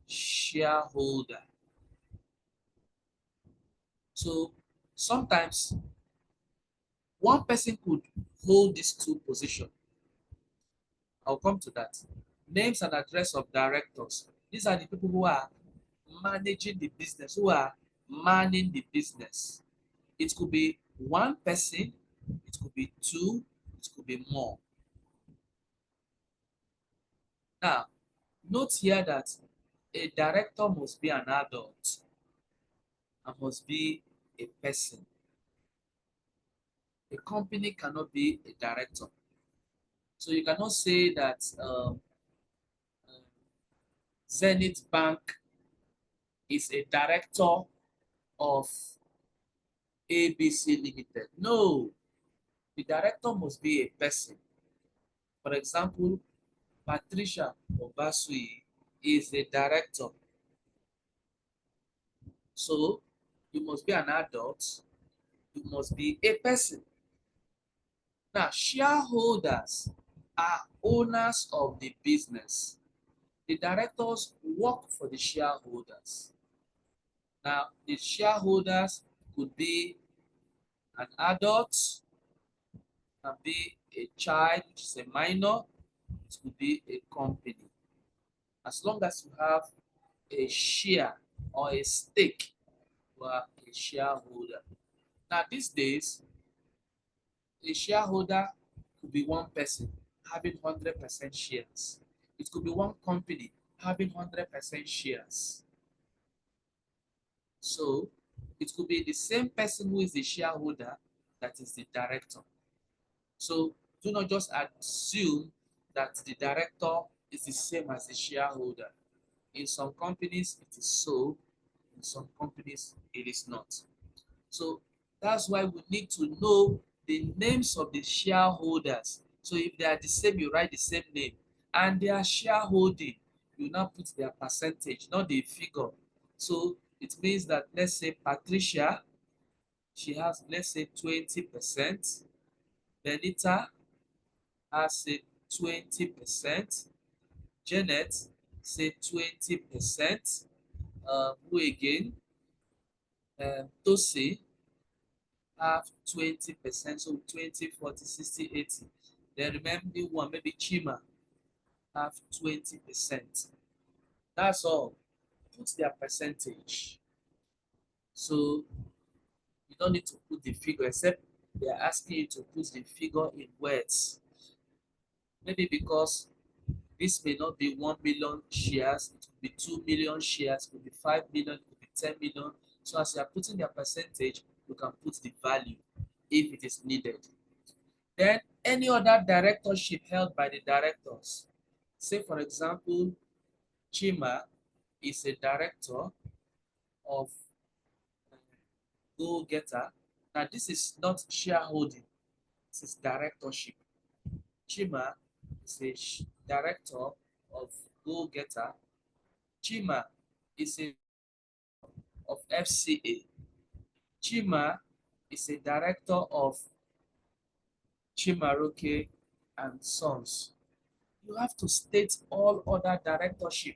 shareholder. So sometimes one person could hold these two positions. I'll come to that. Names and address of directors. These are the people who are managing the business, who are manning the business. It could be one person, it could be two, it could be more. Now, note here that a director must be an adult and must be a person. A company cannot be a director. So you cannot say that Zenith Bank is a director of ABC Limited. No, the director must be a person. For example, Patricia Obasui is a director. So you must be an adult, you must be a person. Now, shareholders are owners of the business. The directors work for the shareholders. Now, the shareholders could be an adult, can be a child, which is a minor, it could be a company. As long as you have a share or a stake, you are a shareholder. Now, these days, a shareholder could be one person having 100% shares. It could be one company having 100% shares. So it could be the same person who is the shareholder that is the director. So do not just assume that the director is the same as the shareholder. In some companies, it is so. In some companies, it is not. So that's why we need to know the names of the shareholders. So if they are the same, you write the same name. And their shareholding, you now put their percentage, not the figure. So it means that, let's say Patricia, she has, let's say 20%. Benita has, say 20%. Janet, say 20%. Who again? Tosi have 20%, so 20, 40, 60, 80. Then remember one, maybe Chima have 20%. That's all. Put their percentage. So you don't need to put the figure, except they are asking you to put the figure in words. Maybe because this may not be 1 million shares, it could be 2 million shares, it could be 5 million, it could be 10 million. So as you are putting their percentage, you can put the value if it is needed. Then any other directorship held by the directors. Say for example, Chima is a director of Go Getter. Now this is not shareholding, this is directorship. Chima is a director of Go Getter. Chima is a of FCA. Chima is a director of Chimaroke and Sons. You have to state all other directorship.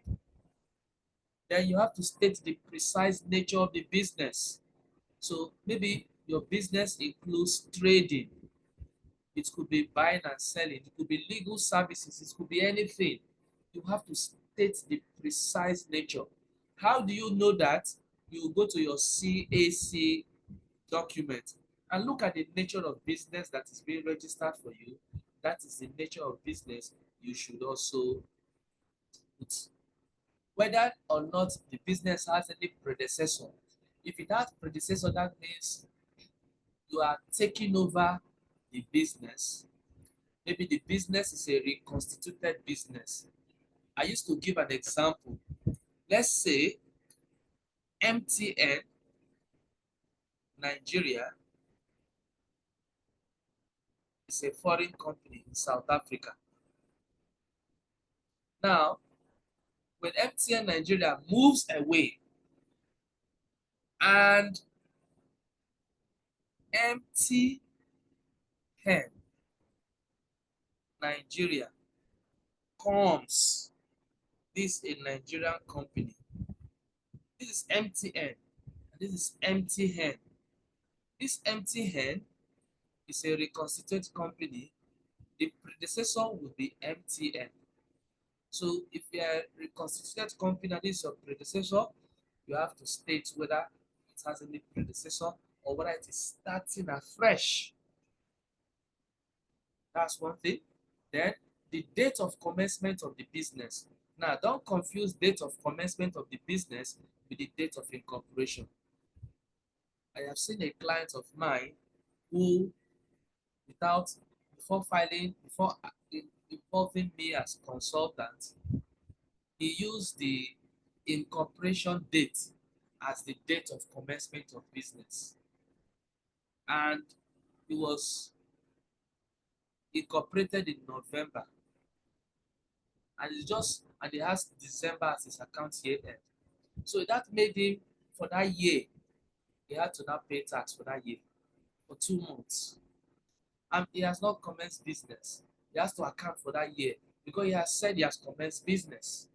Then you have to state the precise nature of the business. So maybe your business includes trading. It could be buying and selling. It could be legal services. It could be anything. You have to state the precise nature. How do you know that? You go to your CAC document and look at the nature of business that is being registered for you. That is the nature of business you should also put. Whether or not the business has any predecessor. If it has predecessor, that means you are taking over the business. Maybe the business is a reconstituted business. I used to give an example. Let's say MTN Nigeria is a foreign company in South Africa. Now, when MTN Nigeria moves away and MTN Nigeria comes, this is a Nigerian company. This is MTN and this is MTN. This MTN is a reconstituted company. The predecessor will be MTN. So if you are a reconstituted company and this is your predecessor, you have to state whether it has any predecessor or whether it is starting afresh. That's one thing. Then the date of commencement of the business. Now, don't confuse date of commencement of the business with the date of incorporation. I have seen a client of mine who, without before filing, before involving me as consultant, he used the incorporation date as the date of commencement of business. And he was incorporated in November. And he has December as his account year end. So that made him, for that year, he had to now pay tax for that year, for 2 months. And he has not commenced business. He has to account for that year because he has said he has commenced business.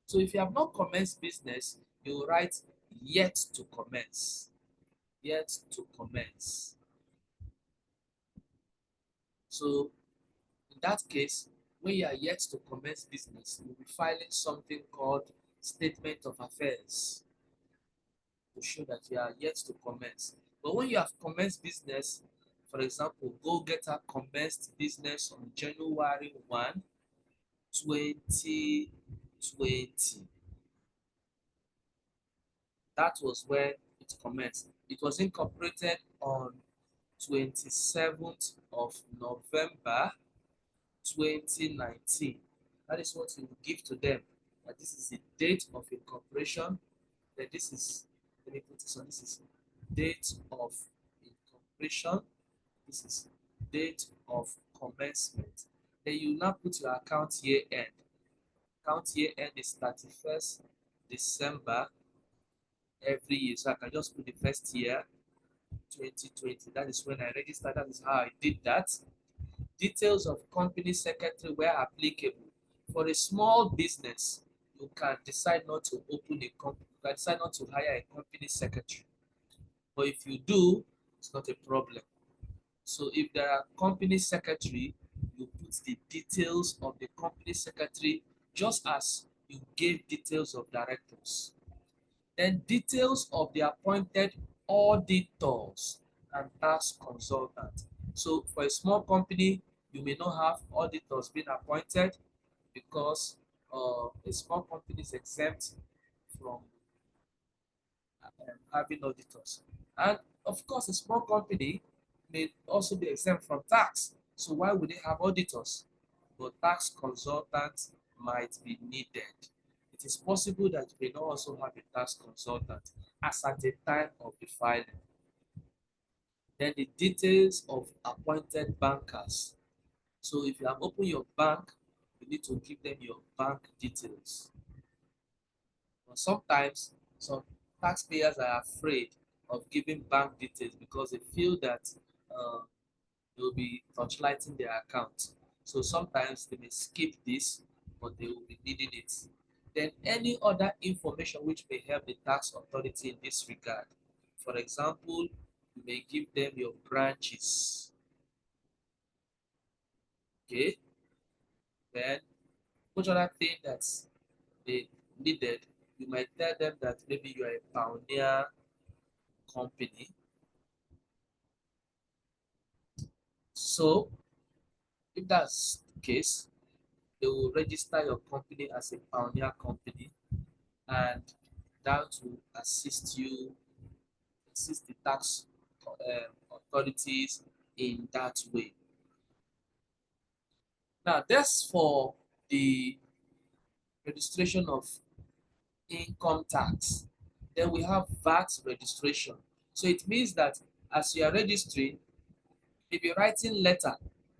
So if you have not commenced business, you will write yet to commence. Yet to commence. So in that case, when you are yet to commence business, you'll be filing something called statement of affairs to show that you are yet to commence. But when you have commenced business, for example, Go Getter commenced business on January 1, 2020. That was when it commenced. It was incorporated on 27th of November 2019. That is what you will give to them. That this is the date of incorporation. Then this is, let me put this on. This is date of incorporation. This is date of commencement. Then you now put your account year end. Account year end is 31st December every year. So I can just put the first year, 2020. That is when I registered. That is how I did that. Details of company secretary where applicable. For a small business, you can decide not to open a company. You can decide not to hire a company secretary. But if you do, it's not a problem. So if there are company secretary, you put the details of the company secretary just as you gave details of directors. Then details of the appointed auditors and tax consultants. So for a small company, you may not have auditors being appointed because a small company is exempt from having auditors. And of course, a small company may also be exempt from tax. So why would they have auditors? But tax consultants might be needed. It is possible that you may not also have a tax consultant as at the time of the filing. Then the details of appointed bankers. So if you have opened your bank, you need to give them your bank details. But sometimes some taxpayers are afraid of giving bank details because they feel that uh, they'll be torchlighting their account. So sometimes they may skip this, but they will be needing it. Then any other information which may help the tax authority in this regard. For example, you may give them your branches. Okay, then which other thing that's they needed, you might tell them that maybe you are a pioneer company. So if that's the case, they will register your company as a pioneer company, and that will assist the tax authorities in that way. Now, that's for the registration of income tax. Then we have VAT registration. So it means that as you are registering, if you're writing letter,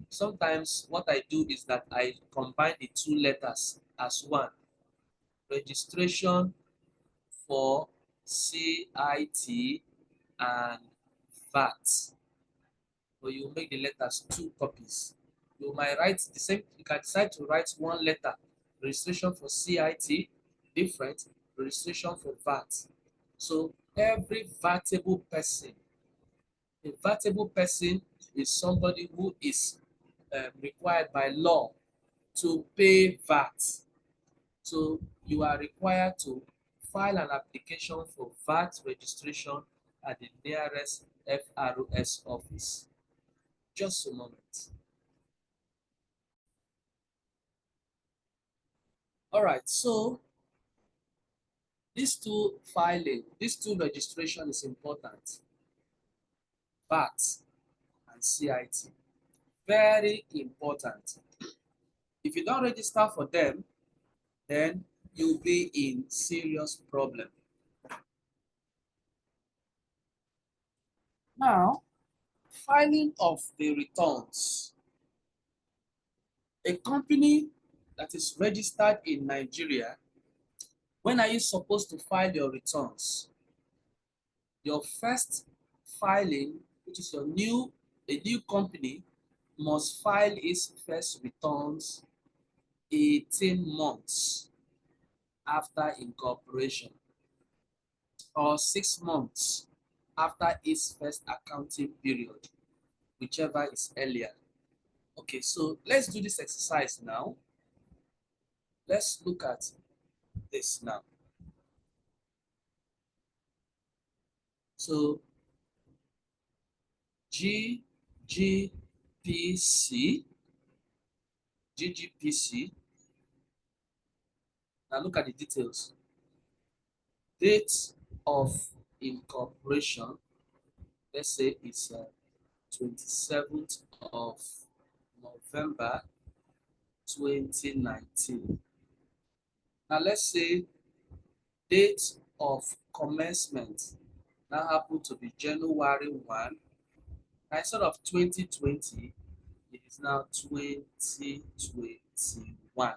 sometimes what I do is that I combine the two letters as one. Registration for CIT and VAT. But you make the letters two copies. You might write the same, you can decide to write one letter, registration for CIT, different, registration for VAT. So every vatable person, a vatable person is somebody who is required by law to pay VAT. So you are required to file an application for VAT registration at the nearest FROS office. Just a moment. All right, so these two registration is important. VAT and CIT. Very important. If you don't register for them, then you'll be in serious problem. Now, filing of the returns. A company that is registered in Nigeria, when are you supposed to file your returns? Your first filing, which is a new company, must file its first returns 18 months after incorporation or 6 months after its first accounting period, whichever is earlier. Okay, so let's do this exercise now. Let's look at this now. So GGPC, GGPC. Now look at the details. Date of incorporation, let's say it's 27th of November 2019. Now let's say date of commencement now happen to be January 1. Now instead of 2020, it is now 2021.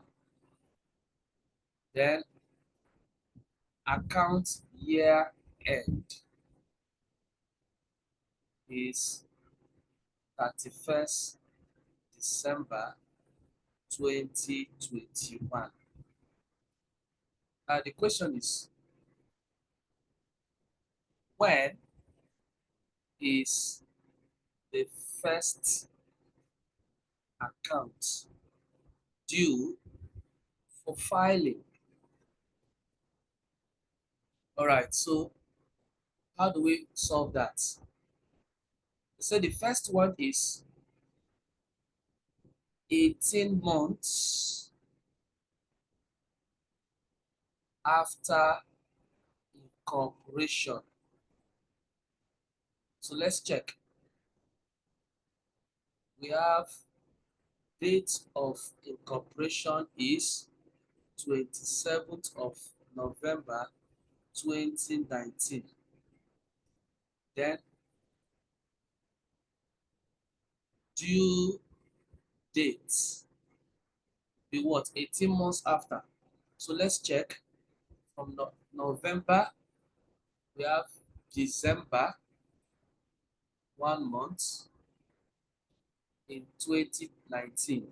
Then account year end is 31st December 2021. Now the question is, when is the first account due for filing? All right, so how do we solve that? So the first one is 18 months after incorporation. So let's check. We have date of incorporation is 27th of November 2019. Then due date be what? 18 months after. So let's check. From November, we have December, 1 month in 2019.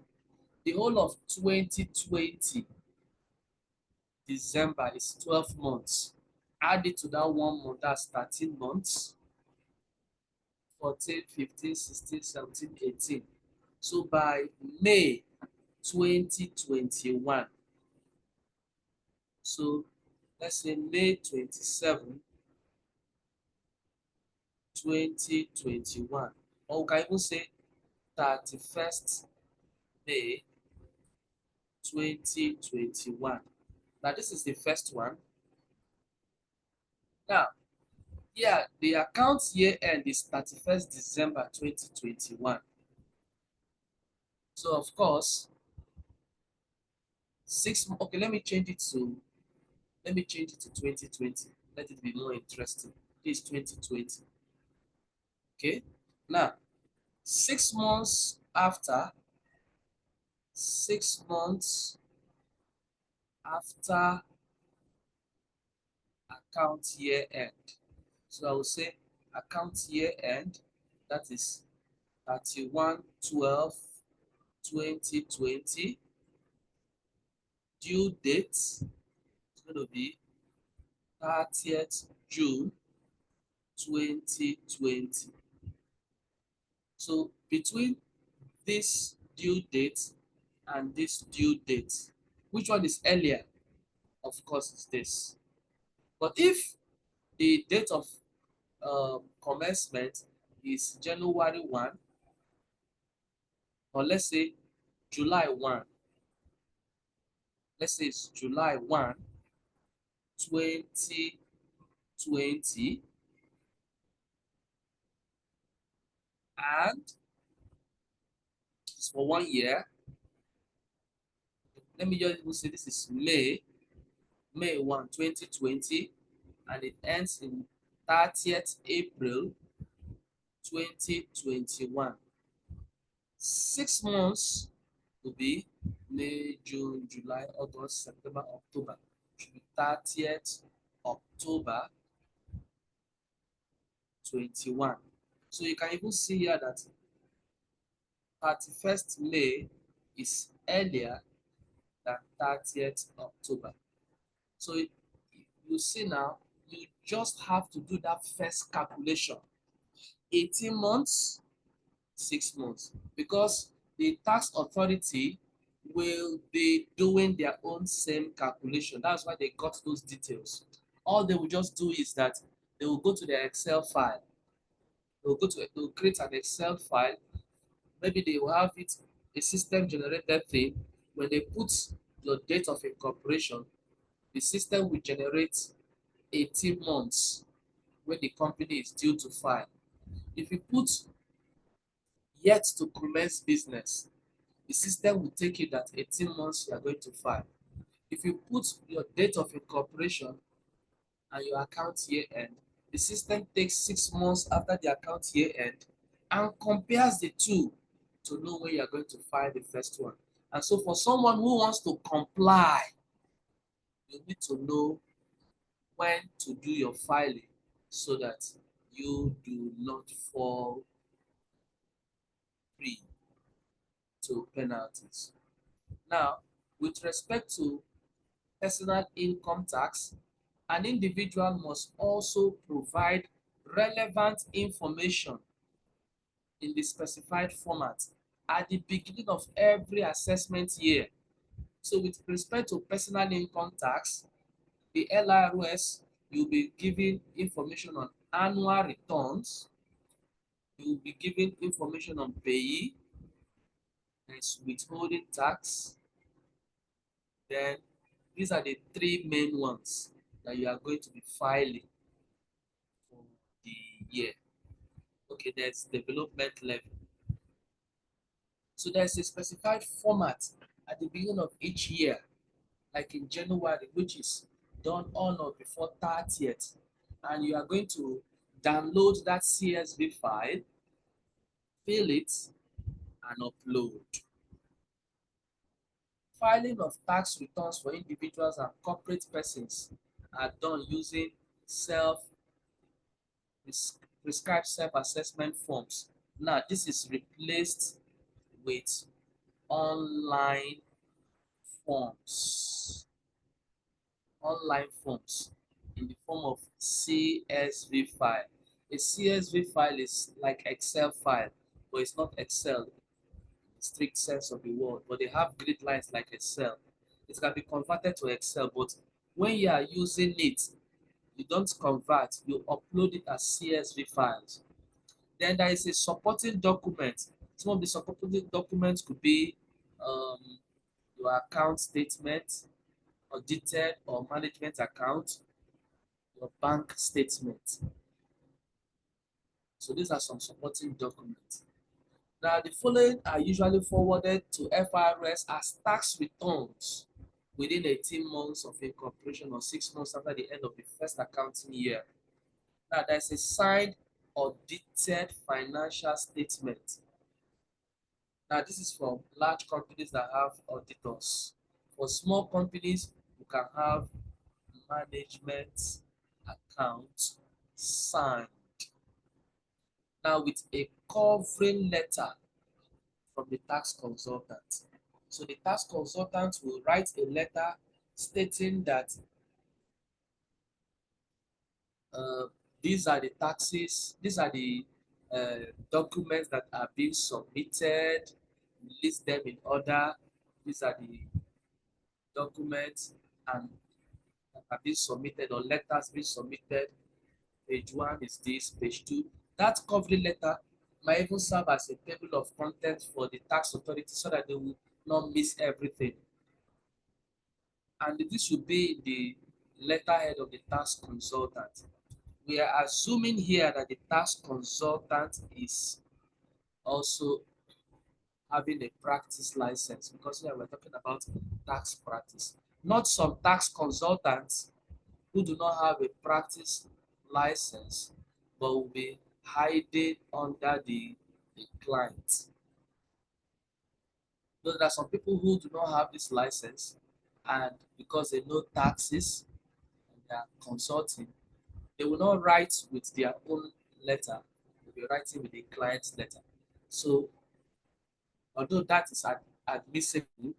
The whole of 2020, December is 12 months. Add it to that 1 month, that's 13 months. 14, 15, 16, 17, 18. So by May 2021, so let's say May 27, 2021, or we can even say 31st May 2021. Now this is the first one. Now, yeah, the account year end is 31st December 2021. So of course, okay, let me change it to 2020. Let it be more interesting. This is 2020. Okay. Now, 6 months after, 6 months after account year end. So I will say account year end, that is 31/12/2020. Due date is going to be 30th June 2020. So between this due date and this due date, which one is earlier? Of course, it's this. But if the date of commencement is January 1, or let's say July 1, let's say it's July 1, 2020, and it's for 1 year. Let me just say this is May 1, 2020, and it ends in 30th April 2021. 6 months will be May, June, July, August, September, October. Should be 30th October 21. So you can even see here that 31st May is earlier than 30th October. So you see now, you just have to do that first calculation. 18 months, 6 months, because the tax authority will be doing their own same calculation. That's why they got those details. All they will just do is that they will go to their Excel file. They will create an Excel file. Maybe they will have it a system generated thing. When they put your date of incorporation, the system will generate 18 months when the company is due to file. If you put yet to commence business, the system will take you that 18 months you are going to file. If you put your date of incorporation and your account year end, the system takes 6 months after the account year end and compares the two to know when you are going to file the first one. And so for someone who wants to comply, you need to know when to do your filing so that you do not fall prey to penalties. Now, with respect to personal income tax, an individual must also provide relevant information in the specified format at the beginning of every assessment year. So with respect to personal income tax, the LROS, you'll be giving information on annual returns, you'll be giving information on payee, there's withholding tax. Then these are the three main ones that you are going to be filing for the year. Okay, there's development level. So there's a specified format at the beginning of each year, like in January, which is done on or before 30th. And you are going to download that CSV file, fill it, and upload. Filing of tax returns for individuals and corporate persons are done using prescribed self-assessment forms. Now, this is replaced with online forms. Online forms in the form of CSV file. A CSV file is like Excel file, but it's not Excel. strict sense of the word, but they have grid lines like Excel. It can be converted to Excel, but when you are using it, you don't convert, you upload it as CSV files. Then there is a supporting document. Some of the supporting documents could be um, your account statement, audited or management account, your bank statement. So these are some supporting documents. Now the following are usually forwarded to FRS as tax returns within 18 months of incorporation or 6 months after the end of the first accounting year. Now there's a signed audited financial statement. Now this is for large companies that have auditors. For small companies, you can have management account signed. Now with a covering letter from the tax consultant. So the tax consultant will write a letter stating that uh, these are the taxes, these are the documents that are being submitted, list them in order. These are the documents and that are being submitted or letters being submitted. Page one is this, page two. That covering letter might even serve as a table of contents for the tax authority so that they will not miss everything. And this should be in the letterhead of the tax consultant. We are assuming here that the tax consultant is also having a practice license because here we're talking about tax practice. Not some tax consultants who do not have a practice license but will be hiding under the client. So there are some people who do not have this license and because they know taxes and they are consulting, they will not write with their own letter, they'll be writing with the client's letter. So although that is admissible,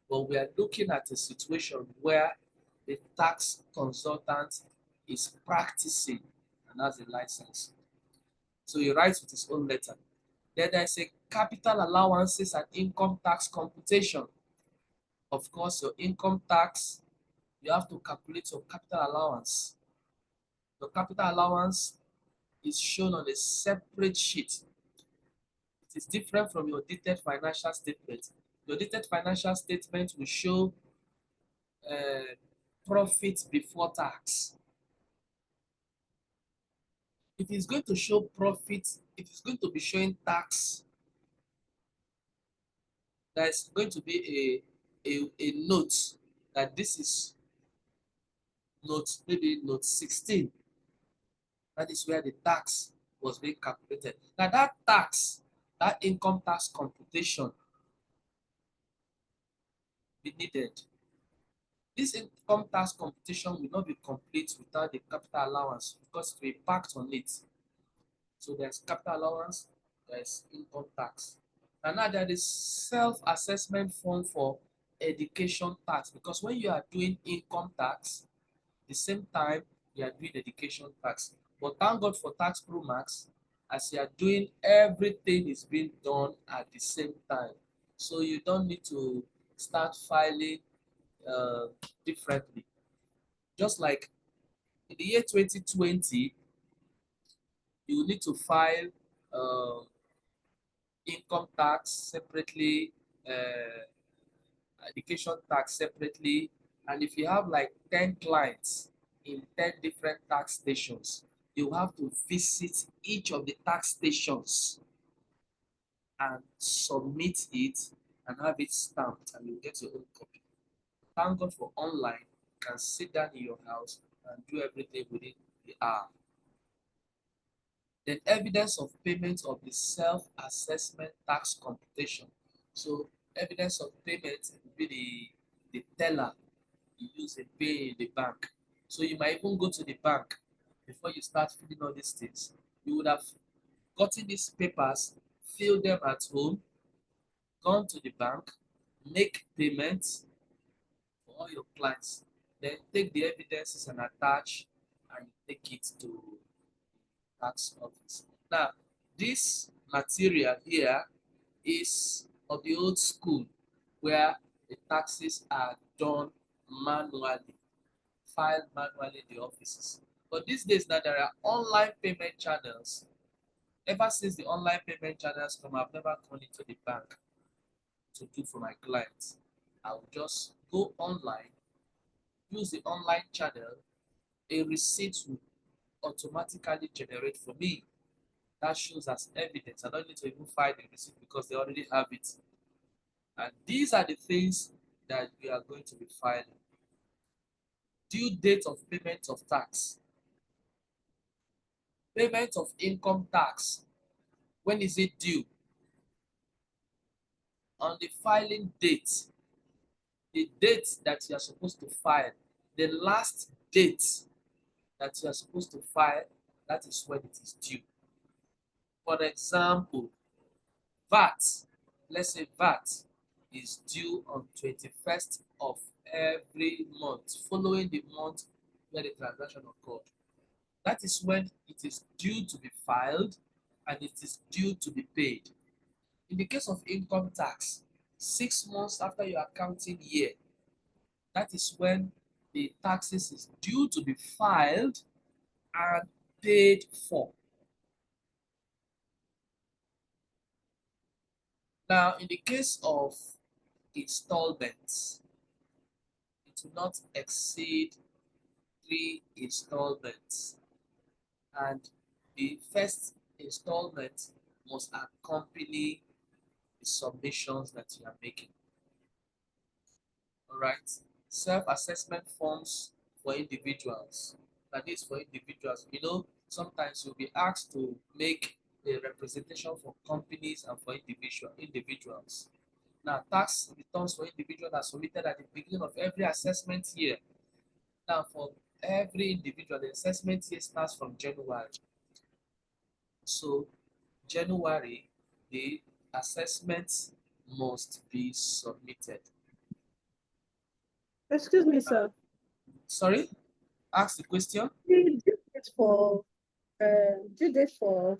but we are looking at a situation where the tax consultant is practicing and has a license. So he writes with his own letter. Then there's a capital allowances and income tax computation. Of course, your income tax, you have to calculate your capital allowance. Your capital allowance is shown on a separate sheet. It is different from your dated financial statement. Your dated financial statement will show uh, profit before tax. If it's going to show profit, if it's going to be showing tax, there's going to be a note that this is note, maybe note 16. That is where the tax was being calculated. Now that tax, that income tax computation be needed. This income tax computation will not be complete without the capital allowance because it will impact on it. So there's capital allowance, there's income tax. And now there is self-assessment form for education tax because when you are doing income tax, the same time you are doing education tax. But thank God for Tax Pro Max, as you are doing everything is being done at the same time. So you don't need to start filing uh, differently. Just like in the year 2020, you need to file uh, income tax separately, education tax separately, and if you have like 10 clients in 10 different tax stations, you have to visit each of the tax stations and submit it and have it stamped, and you get your own copy. Thank God for online. You can sit down in your house and do everything within the hour. Then evidence of payment of the self-assessment tax computation. So evidence of payment will be the teller you use and pay in the bank. So you might even go to the bank before you start filling all these things. You would have gotten these papers, fill them at home, gone to the bank, make payments for all your clients, then take the evidences and attach and take it to tax office. Now, this material here is of the old school where the taxes are done manually, filed manually in the offices. But these days now there are online payment channels. Ever since the online payment channels come, I've never gone into the bank to do for my clients. I will just go online, use the online channel, a receipt will automatically generate for me. That shows as evidence. I don't need to even file the receipt because they already have it. And these are the things that we are going to be filing. Due date of payment of tax. Payment of income tax. When is it due? On the filing date. The date that you are supposed to file. The last date that you are supposed to file, that is when it is due. For example, VAT. Let's say VAT is due on 21st of every month, following the month where the transaction occurred. That is when it is due to be filed and it is due to be paid. In the case of income tax, 6 months after your accounting year, that is when the taxes is due to be filed and paid for. Now, in the case of installments, it will not exceed 3 installments, and the first installment must accompany the submissions that you are making. All right. Self-assessment forms for individuals. That is for individuals. Sometimes you'll be asked to make a representation for companies and for individuals. Now, tax returns for individuals are submitted at the beginning of every assessment year. Now, for every individual, the assessment year starts from January. So, January, the assessments must be submitted.
Excuse me, sir.
Sorry, ask the question.
The due date for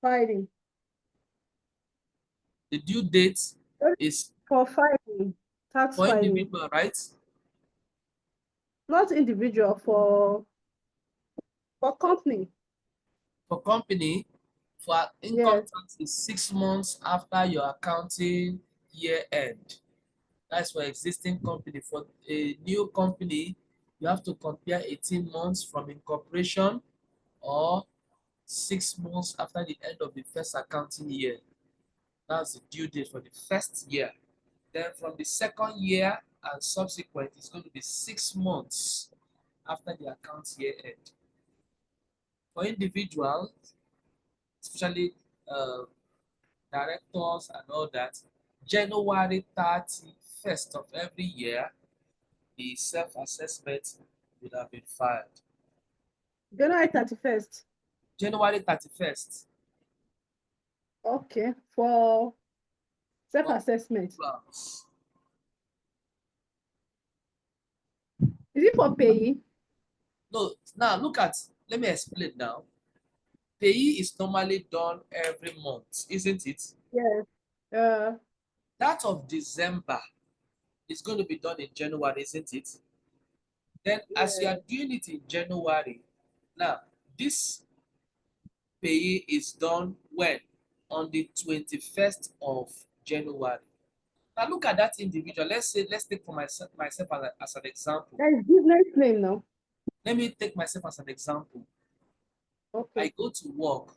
filing.
The due date is
For filing, tax
for
filing.
individual, right?
Not individual, for company.
For company, for income
Yes.
tax is 6 months after your accounting year end. That's for existing company. For a new company, you have to compare 18 months from incorporation or 6 months after the end of the first accounting year. That's the due date for the first year. Then from the second year and subsequent, it's going to be 6 months after the account year end. For individuals, especially uh, directors and all that, January 31st of every year, the self-assessment would have been filed.
January 31st.
January 31st.
Okay. For self-assessment.
Individuals.
Is it for payee?
No, now let me explain now. Payee is normally done every month, isn't it?
Yes.
That of December is going to be done in January, isn't it? Then as you are
Yes.
doing it in January, now this pay is done when? On the 21st of January. Now look at that individual. Let's take for myself as an example.
That is business name now.
Let me take myself as an example.
Okay.
I go to work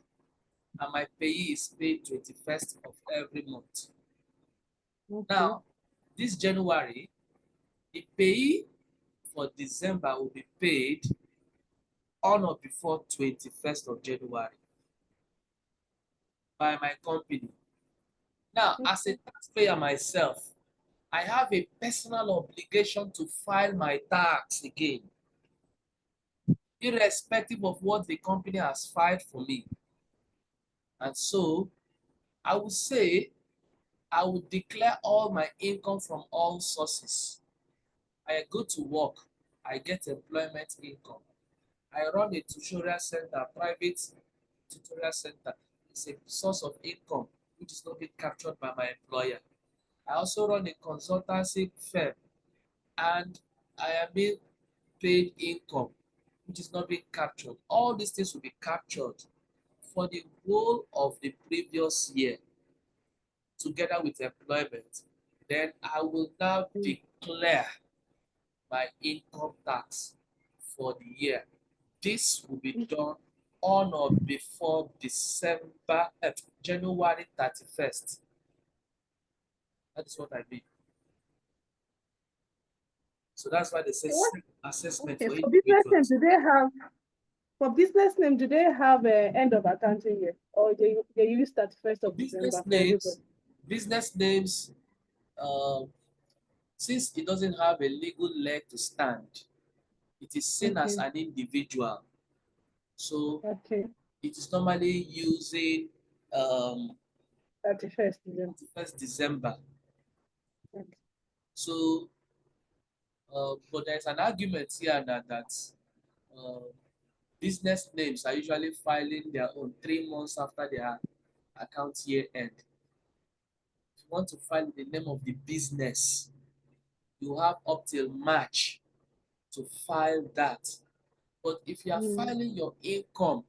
and my pay is paid 21st of every month.
Okay.
Now, this January, the pay for December will be paid on or before 21st of January by my company. Now, as a taxpayer myself, I have a personal obligation to file my tax again, irrespective of what the company has filed for me. And so, I would say I would declare all my income from all sources. I go to work, I get employment income. I run a tutorial center, private tutorial center. It's a source of income. which is not being captured by my employer. I also run a consultancy firm, and I am being paid income, which is not being captured. All these things will be captured for the whole of the previous year together with employment. Then I will now declare my income tax for the year. This will be done on or before January 31st. That is what I mean. So that's why they say
What?
assessment
Okay,
for
for business name,
individuals.
do they have for business name, do they have a end of accounting year, or they use 31st
For
of December for everybody?
business names, um, since it doesn't have a legal leg to stand, it is seen as
Okay,
an individual. So
okay,
it is normally using um,
31st December.
1st December.
Okay.
So, but there's an argument here that uh, business names are usually filing their own 3 months after their account year end. If you want to file the name of the business, you have up till March to file that. But if you are
Mm,
filing your income,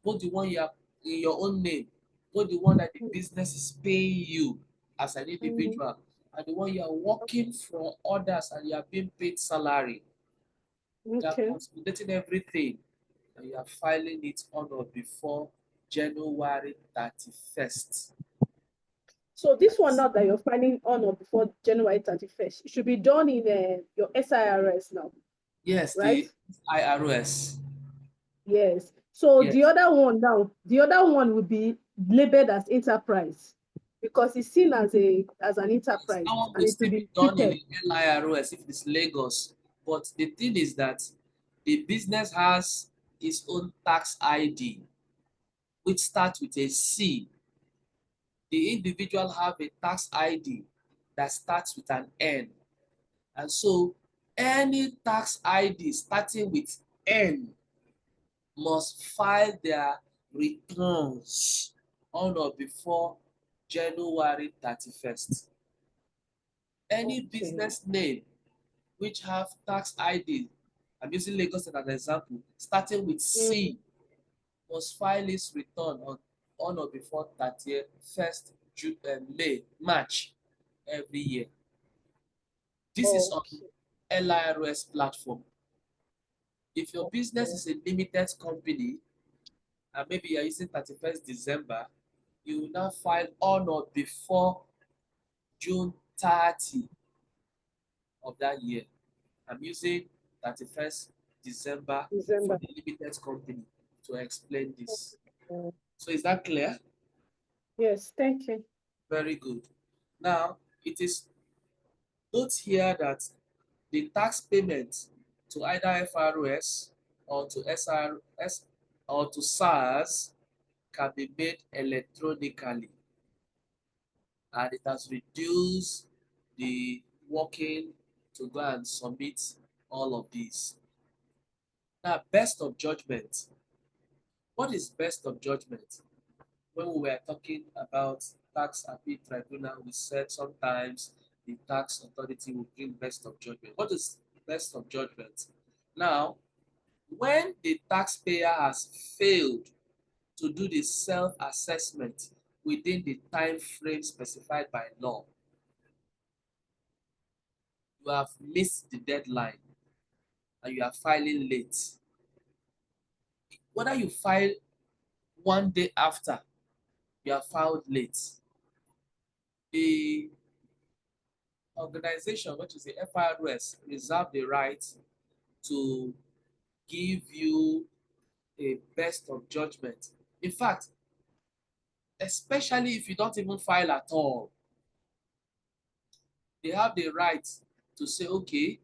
both the one you have in your own name, both the one that the
mm,
business is paying you as an
mm,
individual, and the one you are working for others and you are being paid salary, you are
okay.
consolidating everything and you are filing it on or before January 31st.
So this one
That's,
now that you're filing on or before January 31st, it should be done in your SIRS now,
yes,
right?
the IRS.
Yes. So the
Yes.
other one now, the other one will be labeled as enterprise because it's seen as an
Yes,
enterprise
that one will
and it will
still
be
be done in
treated.
the LIRS if it's Lagos. But the thing is that the business has its own tax ID, which starts with a C. The individual have a tax ID that starts with an N. And so any tax ID starting with N must file their returns on or before January 31st. Any
Okay.
business name which have tax ID, I'm using Lagos as an example, starting with
Mm,
C, must file its return on or before 31st March every year. This is on
okay.
LIRS platform. If your business
Okay.
is a limited company and maybe you're using 31st December, you will now file on or before June 30 of that year. I'm using 31st December for
December.
the limited company to explain this.
Mm,
So is that clear?
yes, thank you.
Very good. Now, it is note here that the tax payment to either FRS or to SRS or to SARS can be made electronically, and it has reduced the working to go and submit all of these. Now, best of judgment. What is best of judgment? When we were talking about tax appeal tribunal, we said sometimes the tax authority will bring best of judgment. What is best of judgment? Now, when the taxpayer has failed to do the self-assessment within the time frame specified by law, you have missed the deadline and you are filing late. Whether you file one day after, you are filed late. The organization, which is the FRS, reserve the right to give you a best of judgment. In fact, especially if you don't even file at all, they have the right to say, okay,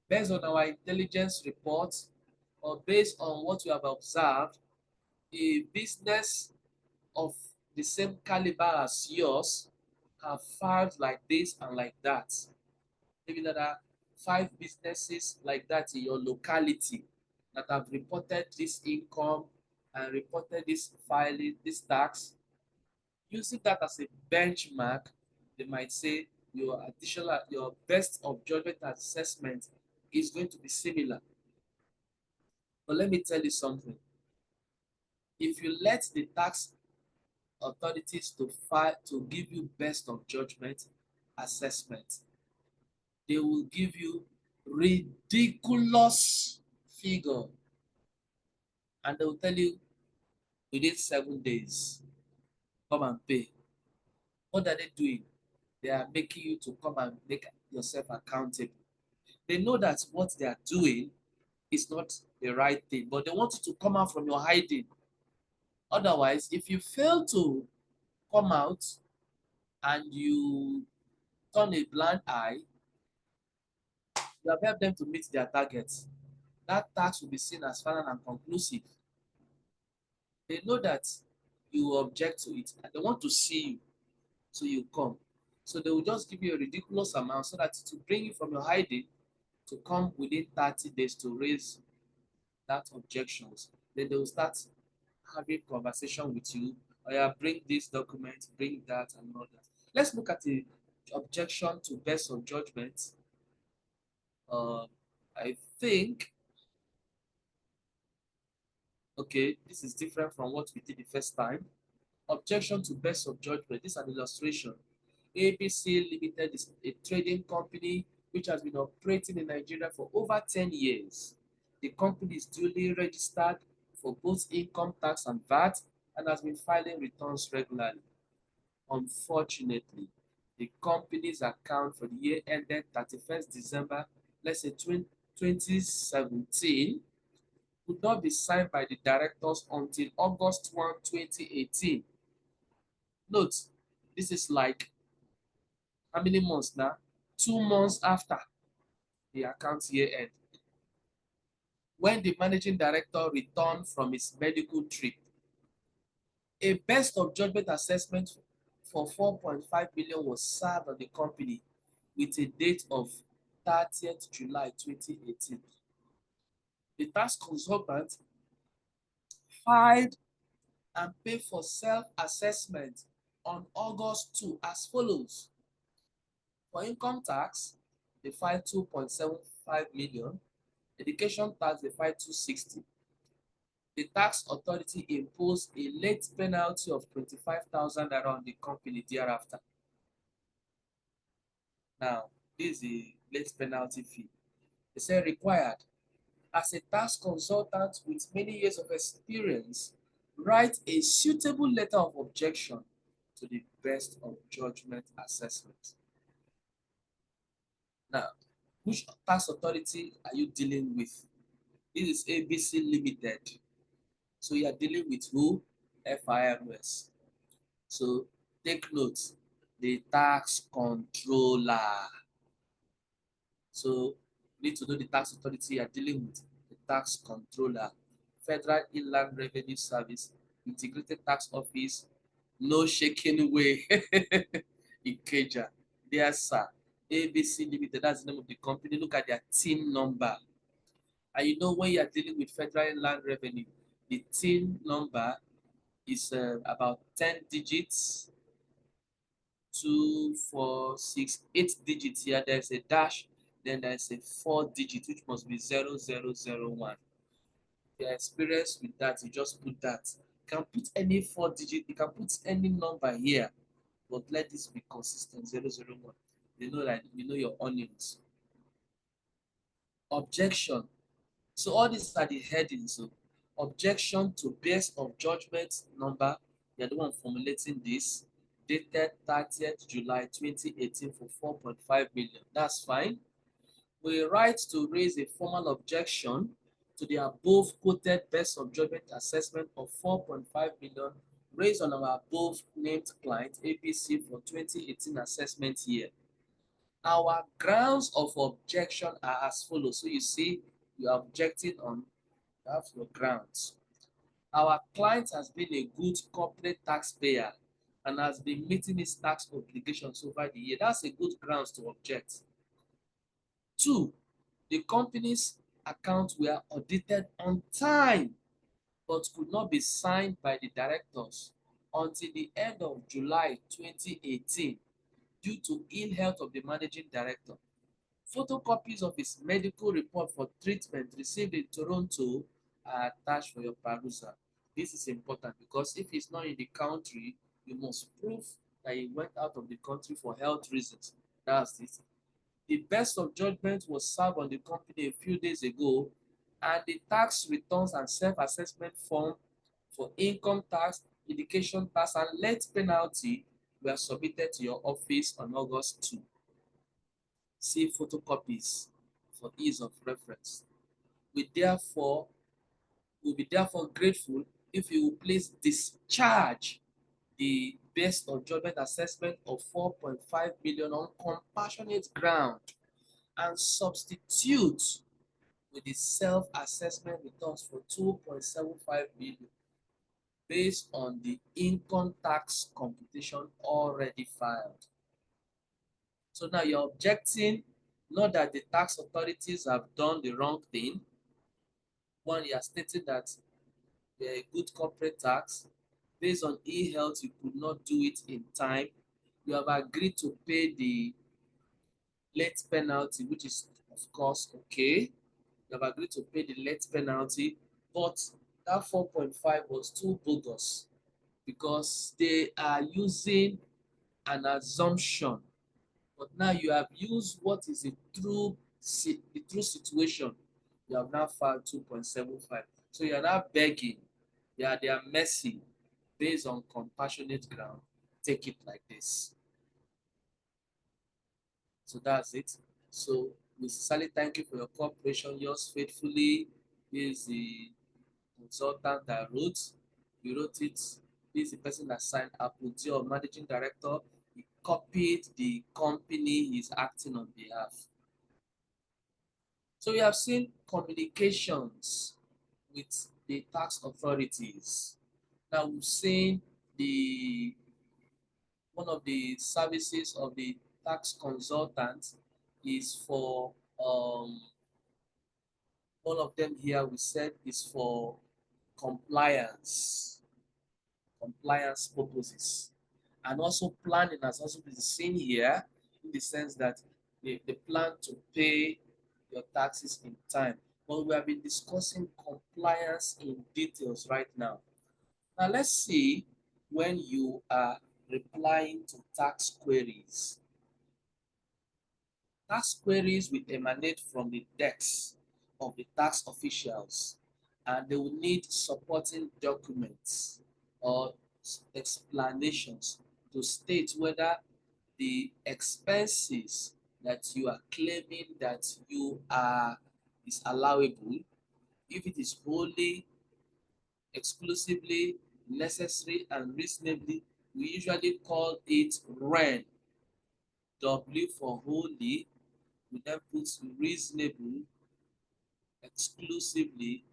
based on our intelligence report or based on what you have observed, a business of the same caliber as yours have filed like this and like that. Maybe there are 5 businesses like that in your locality that have reported this income and reported this filing, this tax. Using that as a benchmark, they might say your best of judgment assessment is going to be similar. But let me tell you something. If you let the tax authorities to give you best of judgment assessment, they will give you ridiculous figure, and they will tell you within 7 days, come and pay. What are they doing? They are making you to come and make yourself accountable. They know that what they are doing is not the right thing, but they want you to come out from your hiding. Otherwise, if you fail to come out and you turn a blind eye, you have helped them to meet their targets. That tax will be seen as final and conclusive. They know that you will object to it and they want to see you, so you come. So they will just give you a ridiculous amount so that to bring you from your hiding to come within 30 days to raise that objections. Then they will start having conversation with you. Or yeah, bring this document, bring that, and all that. Let's look at the objection to best of judgment. Uh, I think, okay, this is different from what we did the first time. Objection to best of judgment. This is an illustration. ABC Limited is a trading company which has been operating in Nigeria for over 10 years. The company is duly registered for both income tax and VAT and has been filing returns regularly. Unfortunately, the company's account for the year ended 31st December, let's say 2017, could not be signed by the directors until August 1, 2018. Note, this is like how many months now? 2 months after the account year end. When the managing director returned from his medical trip, a best of judgment assessment for 4.5 million was served on the company with a date of 30th July 2018. The tax consultant filed and paid for self-assessment on August 2 as follows. For income tax, they filed 2.75 million. Education tax, they filed 260. The tax authority imposed a late penalty of 25,000 naira on the company thereafter. Now, this is the late penalty fee. They say required. As a tax consultant with many years of experience, write a suitable letter of objection to the best of judgment assessment. Now, which tax authority are you dealing with? This is ABC Limited. So you are dealing with who? FIRS. So take note, the tax controller. So you need to know the tax authority you are dealing with, the tax controller, Federal Inland Revenue Service, Integrated Tax Office, no shaking way, Ikeja. There, sir. ABC Limited, that's the name of the company. Look at their TIN number. And you know when you are dealing with Federal Inland Revenue, the TIN number is about 10 digits, 2, 4, 6, 8 digits here. There's a dash, then there's a 4 digit, which must be 0001. If you're experienced with that, you just put that. You can put any 4 digit, you can put any number here, but let this be consistent 001. You know that you know your onions. Objection. So all these are the headings. So objection to base of judgment number. You're the one formulating this. Dated 30th July 2018 for 4.5 million. That's fine. We write to raise a formal objection to the above quoted best of judgment assessment of 4.5 million raised on our above named client ABC for 2018 assessment year. Our grounds of objection are as follows. So you see, you are objecting on that's your grounds. Our client has been a good corporate taxpayer and has been meeting his tax obligations over the year. That's a good grounds to object. 2, the company's accounts were audited on time but could not be signed by the directors until the end of July 2018 due to ill health of the managing director. Photocopies of his medical report for treatment received in Toronto are attached for your perusal. This is important because if he's not in the country, you must prove that he went out of the country for health reasons. That's it. The best of judgment was served on the company a few days ago, and the tax returns and self-assessment form for income tax, education tax, and late penalty were submitted to your office on August 2. See photocopies for ease of reference. We therefore will be therefore grateful if you will please discharge the best of judgment assessment of 4.5 million on compassionate ground and substitute with the self-assessment returns for 2.75 million based on the income tax computation already filed. So now you're objecting not that the tax authorities have done the wrong thing. One, you are stating that you're a good corporate tax. Based on e-health, you could not do it in time. You have agreed to pay the late penalty, which is of course okay. You have agreed to pay the late penalty, but that 4.5 was too bogus because they are using an assumption. But now you have used what is the true situation. You have now filed 2.75. So you are now begging. You are their mercy based on compassionate ground. Take it like this. So that's it. So we sincerely thank you for your cooperation. Yours faithfully is the consultant that wrote. He wrote it. This is the person that signed up with your managing director. He copied the company he's acting on behalf. So we have seen communications with the tax authorities. Now we've seen the one of the services of the tax consultant is for one of them here we said is for compliance purposes. And also planning has also been seen here in the sense that they plan to pay your taxes in time. But we have been discussing compliance in details right now. Now let's see when you are replying to tax queries. Tax queries will emanate from the decks of the tax officials, and they will need supporting documents or explanations to state whether the expenses that you are claiming that you are is allowable, if it is wholly, exclusively, necessary, and reasonably. We usually call it REN. W for wholly, we then put reasonable, exclusively,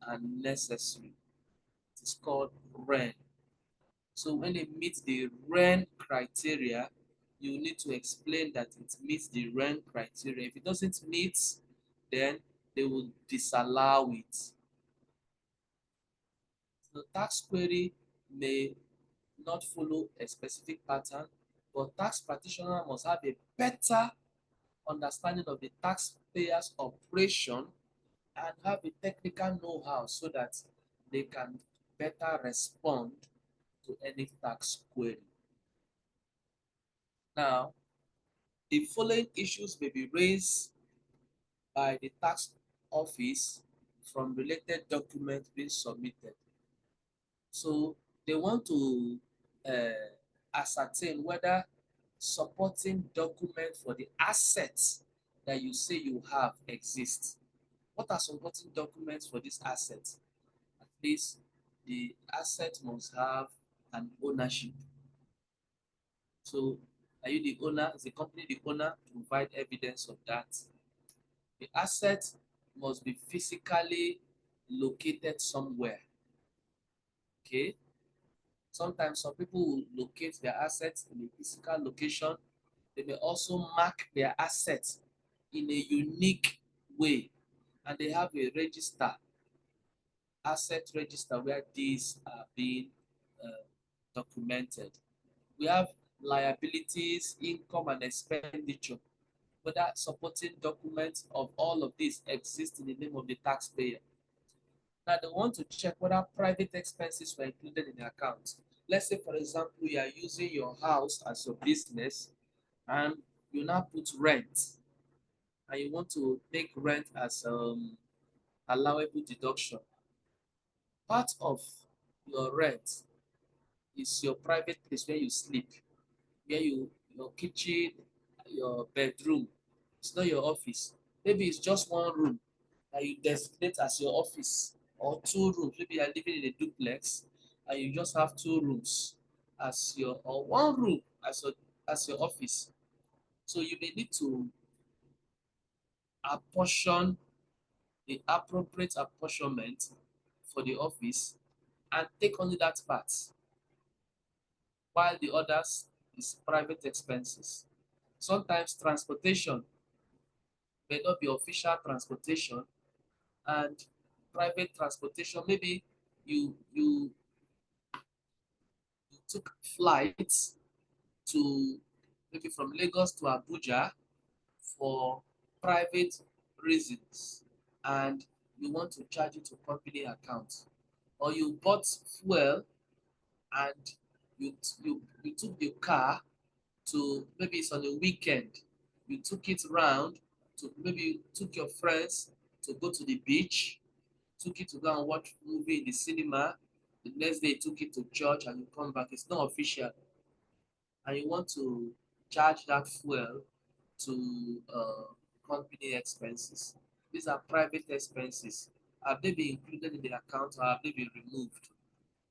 and necessary. It is called REN. So when it meets the REN criteria, you need to explain that it meets the REN criteria. If it doesn't meet, then they will disallow it. The tax query may not follow a specific pattern, but tax practitioner must have a better understanding of the taxpayer's operation and have a technical know-how so that they can better respond to any tax query. Now, the following issues may be raised by the tax office from related documents being submitted. So they want to ascertain whether supporting documents for the assets that you say you have exist. What are supporting documents for this asset? At least the asset must have an ownership. So are you the owner? Is the company the owner? Provide evidence of that. The asset must be physically located somewhere. Okay. Sometimes some people will locate their assets in a physical location. They may also mark their assets in a unique way. And they have a register, asset register, where these are being documented. We have liabilities, income, and expenditure, whether supporting documents of all of these exist in the name of the taxpayer. Now they want to check whether private expenses were included in the account. Let's say, for example, you are using your house as your business and you now put rent and you want to take rent as allowable deduction. Part of your rent is your private place where you sleep, where your kitchen, your bedroom. It's not your office. Maybe it's just one room that you designate as your office, or two rooms. Maybe you're living in a duplex and you just have two rooms as your, or one room as your office. So you may need to apportion the appropriate apportionment for the office and take only that part, while the others is private expenses. Sometimes transportation may not be official transportation, and private transportation, maybe you took flights to, maybe from Lagos to Abuja for private reasons, and you want to charge it to company account, or you bought fuel and you took the car to, maybe it's on a weekend, you took it round to, maybe you took your friends to go to the beach, took it to go and watch movie in the cinema, the next day you took it to church and you come back, it's not official, and you want to charge that fuel to company expenses. These are private expenses. Have they been included in the account or have they been removed?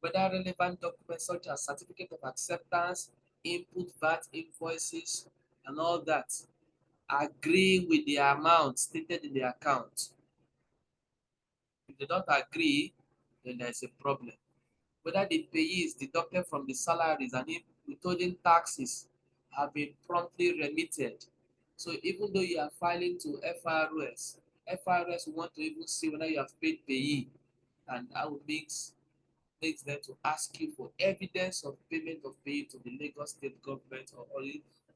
Whether relevant documents such as certificate of acceptance, input VAT invoices, and all that agree with the amount stated in the account. If they don't agree, then there's a problem. Whether the payee is deducted from the salaries and if withholding taxes have been promptly remitted. So even though you are filing to FRS will want to even see whether you have paid payee, and that will makes them to ask you for evidence of payment of pay to the Lagos state government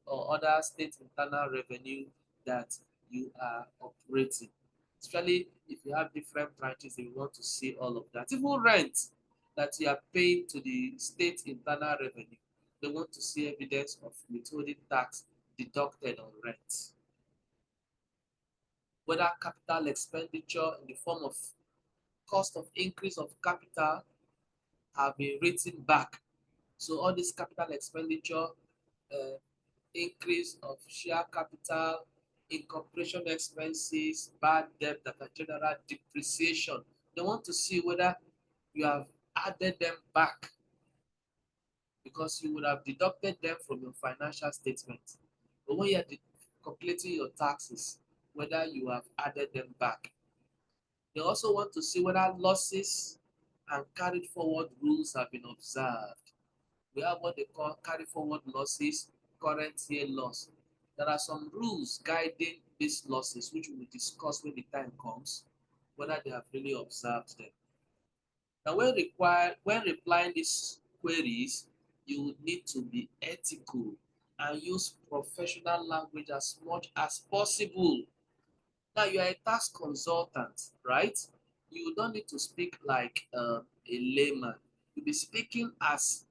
or other state internal revenue that you are operating. Especially if you have different branches, they want to see all of that. Even rent that you are paying to the state internal revenue, they want to see evidence of withholding tax deducted on rent. Whether capital expenditure in the form of cost of increase of capital have been written back. So all this capital expenditure, uh, increase of share capital, incorporation expenses, bad debt that are general depreciation. They want to see whether you have added them back because you would have deducted them from your financial statement. But when you're calculating your taxes, whether you have added them back. They also want to see whether losses and carried forward rules have been observed. We have what they call carry forward losses, current year loss. There are some rules guiding these losses, which we will discuss when the time comes, whether they have really observed them. Now, when replying these queries, you would need to be ethical and use professional language as much as possible. Now, you are a tax consultant, right? You don't need to speak like a layman. You'll be speaking as,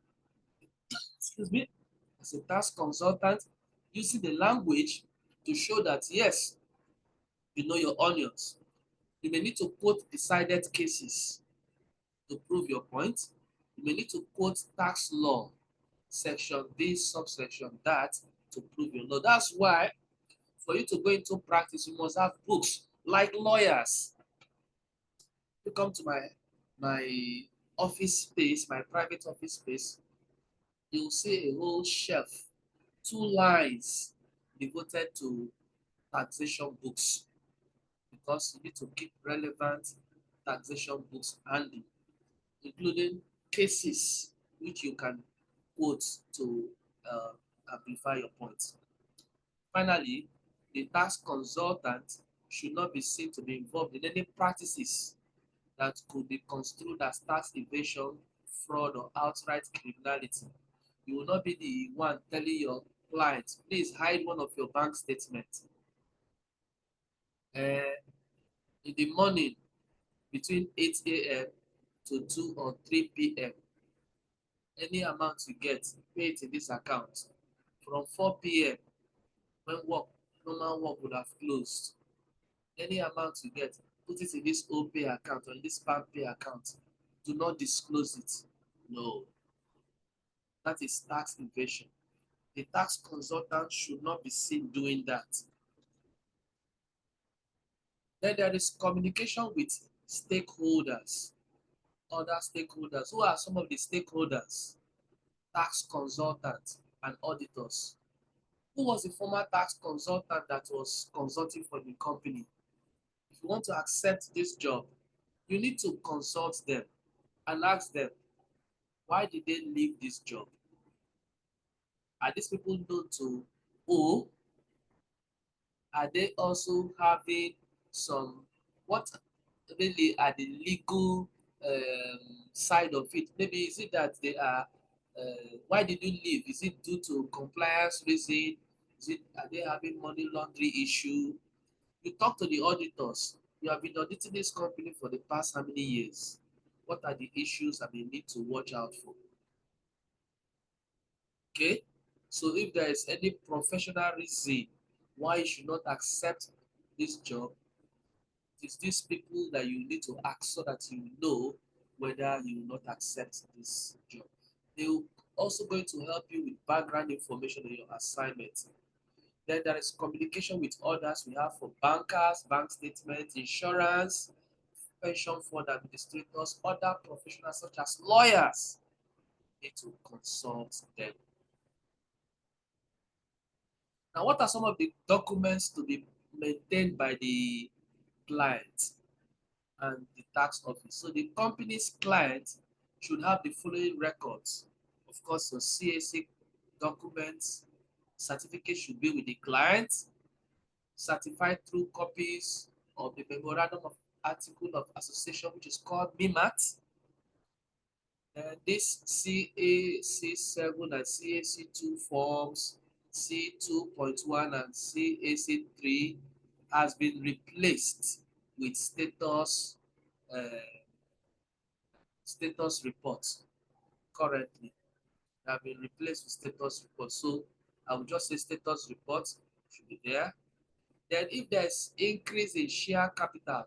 excuse me, as a tax consultant, using the language to show that yes, you know your onions. You may need to quote decided cases to prove your point. You may need to quote tax law, section this, subsection that, to prove your law. That's why for you to go into practice, you must have books like lawyers. You come to my office space, my private office space, you'll see a whole shelf, two lines devoted to taxation books because you need to keep relevant taxation books handy, including cases which you can quote to uh, amplify your points. Finally, the tax consultant should not be seen to be involved in any practices that could be construed as tax evasion fraud or outright criminality. You will not be the one telling your client, please hide one of your bank statements. In the morning, between 8 a.m. to 2 or 3 p.m., any amount you get, pay it in this account. From 4 p.m., when normal work would have closed, any amount you get, put it in this OPay account or in this PanPay account. Do not disclose it. No, that is tax evasion. The tax consultant should not be seen doing that. Then there is communication with stakeholders, other stakeholders. Who are some of the stakeholders? Tax consultants and auditors. Who was the former tax consultant that was consulting for the company? If you want to accept this job, you need to consult them and ask them, why did they leave this job? Are these people known to owe? Are they also having some, what really are the legal side of it? Maybe is it that they are, why did you leave? Is it due to compliance reason? Are they having money laundering issue? You talk to the auditors. You have been auditing this company for the past how many years? What are the issues that they need to watch out for? Okay? So if there is any professional reason why you should not accept this job, it is these people that you need to ask so that you know whether you will not accept this job. They will also going to help you with background information on your assignment. Then there is communication with others. We have for bankers, bank statements, insurance, pension fund administrators, other professionals such as lawyers. You need to consult them. Now, what are some of the documents to be maintained by the client and the tax office? So the company's client should have the following records. Of course, your CAC documents, certificate should be with the client, certified through copies of the memorandum of article of association, which is called MIMAT. This CAC7 and CAC2 forms, C2.1 and CAC3 has been replaced with uh, status reports currently. They have been replaced with status reports. So I will just say status reports should be there. Then if there's increase in share capital,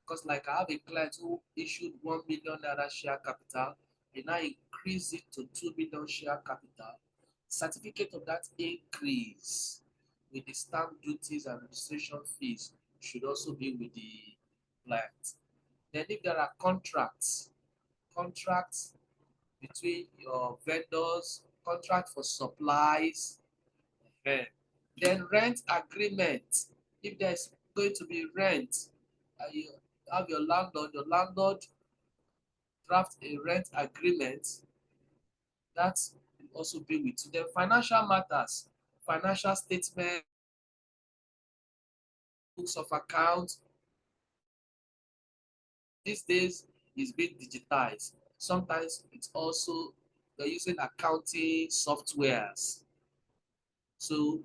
because like I have a client who issued 1 million naira share capital, they now increase it to 2 million share capital. Certificate of that increase with the stamp duties and registration fees should also be with the client. Then if there are contracts between your vendors, contract for supplies, then rent agreement. If there's going to be rent, you have your landlord draft a rent agreement, that will also be with you. Then financial matters, financial statement, books of account. These days is being digitized. Sometimes it's also they're using accounting softwares. So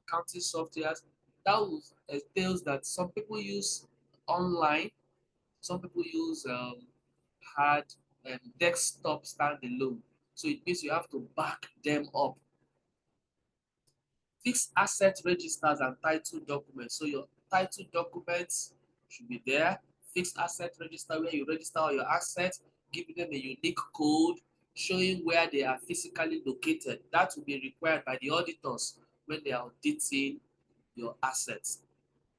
accounting softwares that entails that some people use online, some people use hard desktop standalone. So it means you have to back them up. Fixed asset registers and title documents. So your title documents should be there. Fixed asset register where you register all your assets, giving them a unique code, showing where they are physically located. That will be required by the auditors when they are auditing your assets.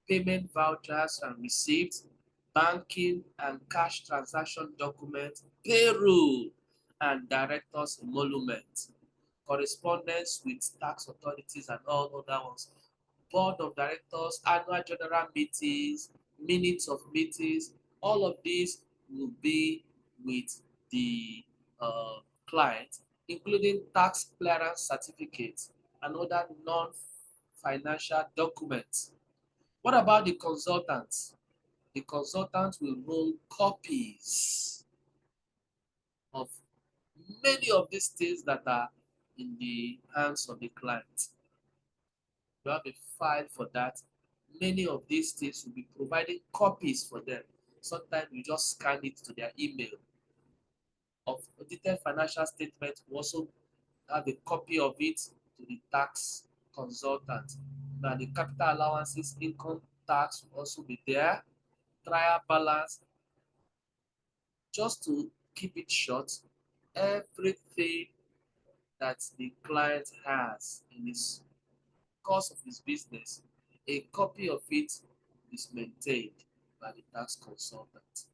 Payment vouchers and receipts, banking and cash transaction documents, payroll and directors' emolument, correspondence with tax authorities and all other ones, board of directors, annual general meetings, minutes of meetings, all of these will be with the client, including tax clearance certificates and other non-financial documents. What about the consultants? The consultants will roll copies of many of these things that are in the hands of the client. You have a file for that. Many of these things will be providing copies for them. Sometimes you just scan it to their email. Of audited financial statement, we also have a copy of it to the tax consultant. Now the capital allowances, income tax will also be there. Trial balance, just to keep it short, everything that the client has in his course of his business, a copy of it is maintained by the tax consultant.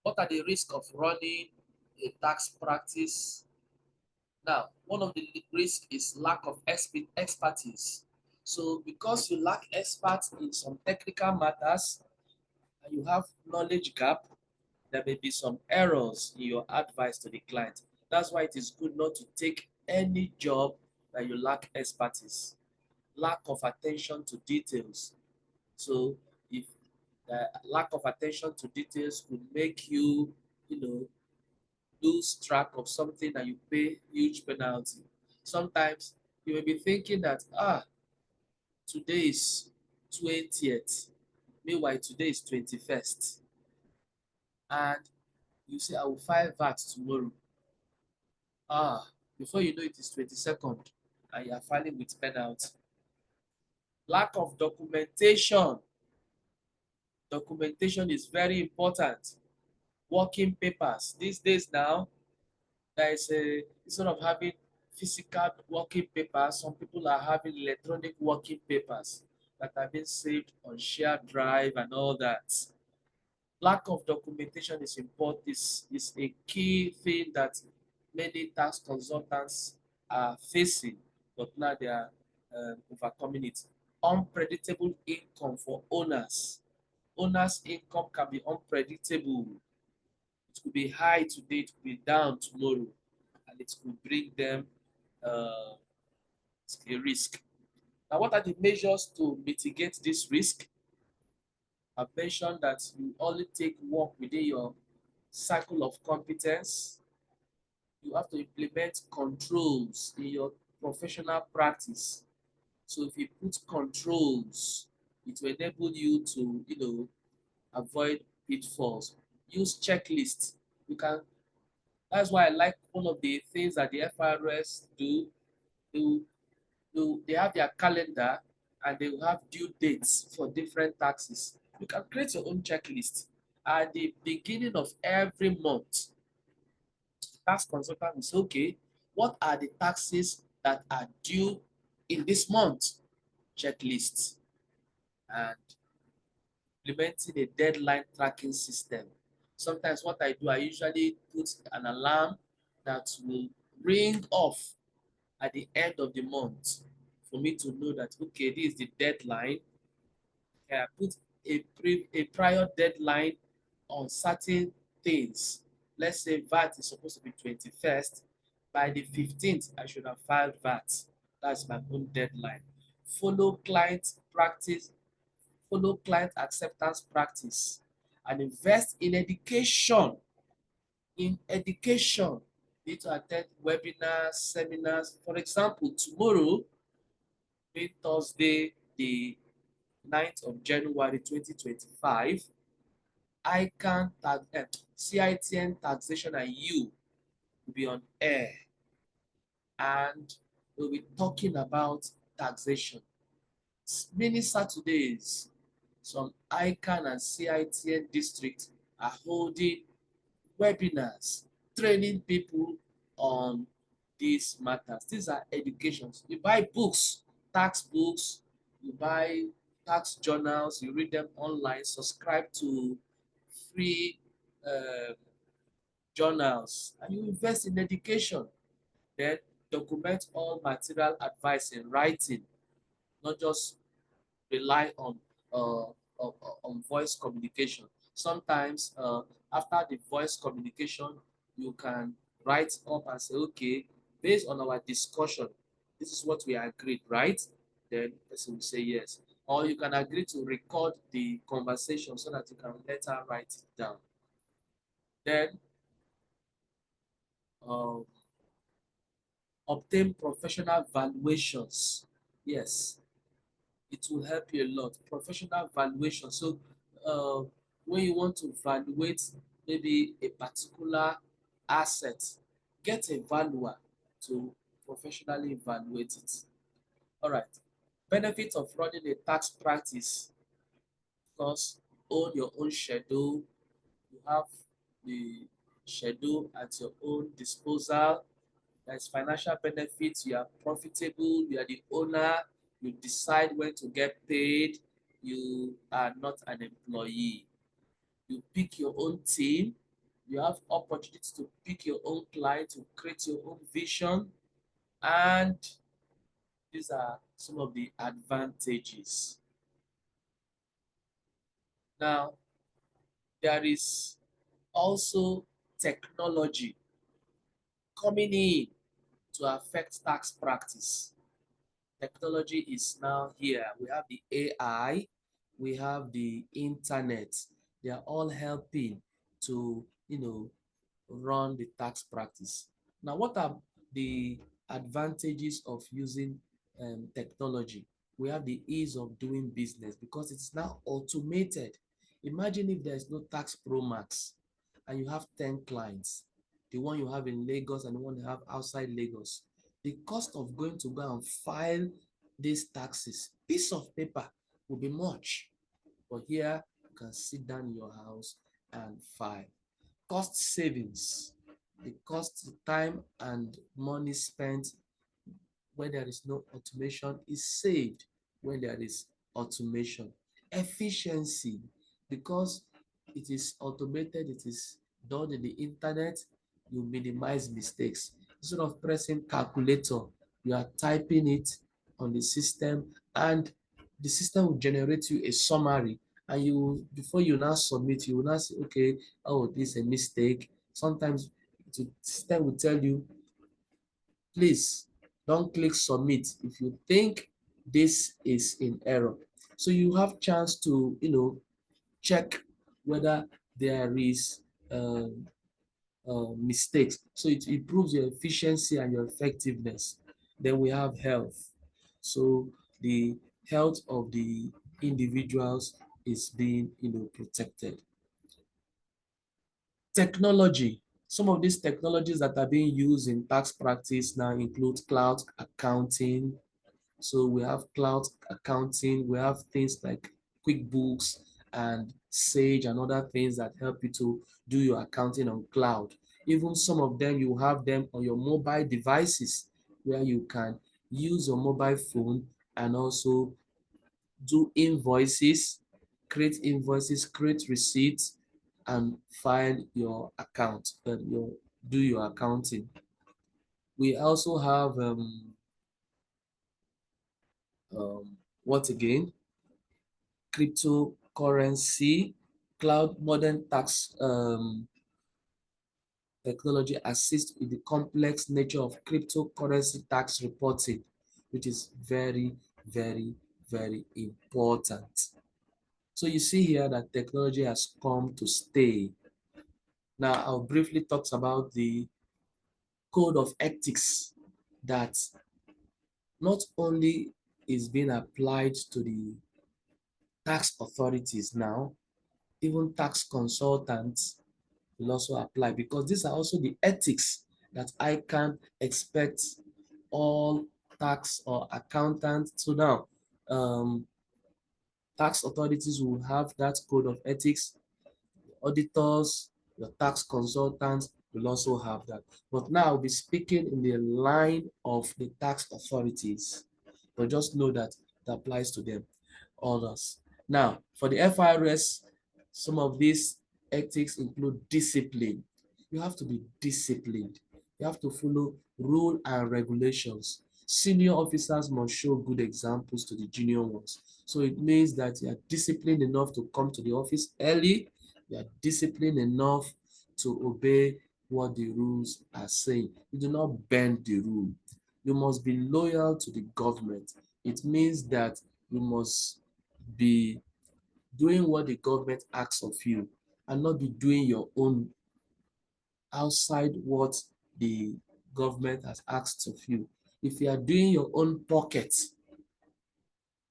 What are the risks of running a tax practice? Now, one of the risks is lack of expertise. So because you lack experts in some technical matters and you have knowledge gap, there may be some errors in your advice to the client. That's why it is good not to take any job that you lack expertise. Lack of attention to details. So if the lack of attention to details could make you, you know, lose track of something and you pay huge penalty. Sometimes you may be thinking that, today is 20th, meanwhile today is 21st, and you say I will file VAT tomorrow. Before you know it is 22nd and you are filing with penalty. Lack of documentation. Documentation is very important. Working papers. These days now, there is a, instead of having physical working papers, some people are having electronic working papers that are being saved on shared drive and all that. Lack of documentation is important, is a key thing that many tax consultants are facing, but now they are overcoming it. Unpredictable income for owners. Owners' income can be unpredictable. It could be high today, it could be down tomorrow, and it could bring them uh, a risk. Now, what are the measures to mitigate this risk? I've mentioned that you only take work within your cycle of competence. You have to implement controls in your professional practice. So if you put controls, it will enable you to, avoid pitfalls. Use checklists. You can. That's why I like one of the things that the FRS do. They, they have their calendar and they will have due dates for different taxes. You can create your own checklist. At the beginning of every month, tax consultant will say, okay, what are the taxes that are due in this month? Checklist. And implementing a deadline tracking system. Sometimes what I do, I usually put an alarm that will ring off at the end of the month for me to know that, okay, this is the deadline. I put a prior deadline on certain things. Let's say VAT is supposed to be 21st. By the 15th, I should have filed VAT. That's my own deadline. Follow client practice, follow client acceptance practice, and invest in education. In education, you need to attend webinars, seminars. For example, tomorrow, being Thursday, the 9th of January 2025, ICANN CITN Taxation and You will be on air, and we'll be talking about taxation. Many Saturdays, some ICANN and CITN districts are holding webinars, training people on these matters. These are educations. You buy books, tax books, you buy tax journals, you read them online, subscribe to free uh, journals, and you invest in education. Then document all material advice in writing, not just rely on voice communication. Sometimes after the voice communication, you can write up and say, okay, based on our discussion, this is what we agreed, right? Then the person will say yes. Or you can agree to record the conversation so that you can later write it down. Then um, obtain professional valuations. Yes, it will help you a lot. Professional valuation. So uh, when you want to evaluate maybe a particular asset, get a valuer to professionally evaluate it. All right. Benefits of running a tax practice, because own your own schedule. You have the schedule at your own disposal. There's financial benefits. You are profitable. You are the owner. You decide when to get paid. You are not an employee. You pick your own team. You have opportunity to pick your own client, to create your own vision. And these are some of the advantages. Now, there is also technology coming in to affect tax practice. Technology is now here. We have the AI, we have the internet. They are all helping to, run the tax practice. Now, what are the advantages of using technology? We have the ease of doing business because it's now automated. Imagine if there is no tax pro max and you have 10 clients, the one you have in Lagos and the one you have outside Lagos. The cost of going to go and file these taxes, piece of paper, will be much. But here, you can sit down in your house and file. Cost savings, the cost, time, and money spent when there is no automation is saved when there is automation. Efficiency, because it is automated, it is done in the internet, you minimize mistakes. Instead of pressing calculator, you are typing it on the system, and the system will generate you a summary, and you, before you now submit, you will now say, okay, oh, this is a mistake. Sometimes the system will tell you, please don't click submit if you think this is in error. So you have chance to, check whether there is mistakes. So it improves your efficiency and your effectiveness. Then we have health. So the health of the individuals is being, protected. Technology. Some of these technologies that are being used in tax practice now include cloud accounting. So we have cloud accounting, we have things like QuickBooks and Sage and other things that help you to do your accounting on cloud. Even some of them, you have them on your mobile devices where you can use your mobile phone and also do invoices, create receipts, and file your account, do your accounting. We also have what again? Cryptocurrency, cloud modern tax technology assists with the complex nature of cryptocurrency tax reporting, which is very, very, very important. So you see here that technology has come to stay. Now, I'll briefly talk about the code of ethics that not only is being applied to the tax authorities now, even tax consultants will also apply, because these are also the ethics that I can expect all tax or accountants to now. Tax authorities will have that code of ethics. Auditors, your tax consultants will also have that. But now I'll be speaking in the line of the tax authorities. But just know that it applies to them, others. Now, for the FRS, some of these ethics include discipline. You have to be disciplined. You have to follow rule and regulations. Senior officers must show good examples to the junior ones. So it means that you are disciplined enough to come to the office early. You are disciplined enough to obey what the rules are saying. You do not bend the rule. You must be loyal to the government. It means that you must be doing what the government asks of you and not be doing your own outside what the government has asked of you. If you are doing your own pocket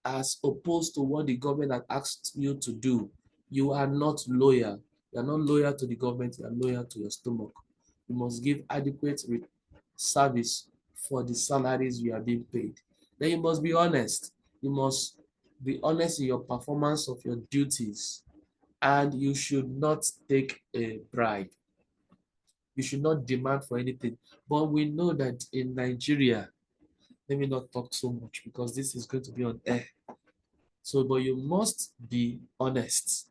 as opposed to what the government has asked you to do, you are not loyal. You are not loyal to the government, you are loyal to your stomach. You must give adequate service for the salaries you are being paid. Then you must be honest. You must be honest in your performance of your duties, and you should not take a bribe. You should not demand for anything. But we know that in Nigeria, let me not talk so much because this is going to be on air. So, but you must be honest.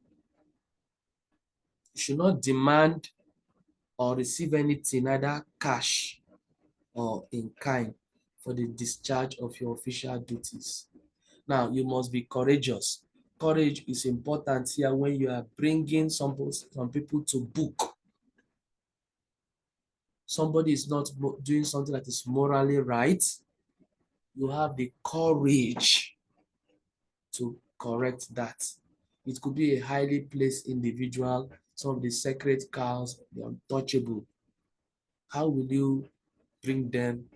You should not demand or receive anything, either cash or in kind, for the discharge of your official duties. Now, you must be courageous. Courage is important here when you are bringing some people to book. Somebody is not doing something that is morally right. You have the courage to correct that. It could be a highly placed individual, some of the sacred cows, the untouchable. How will you bring them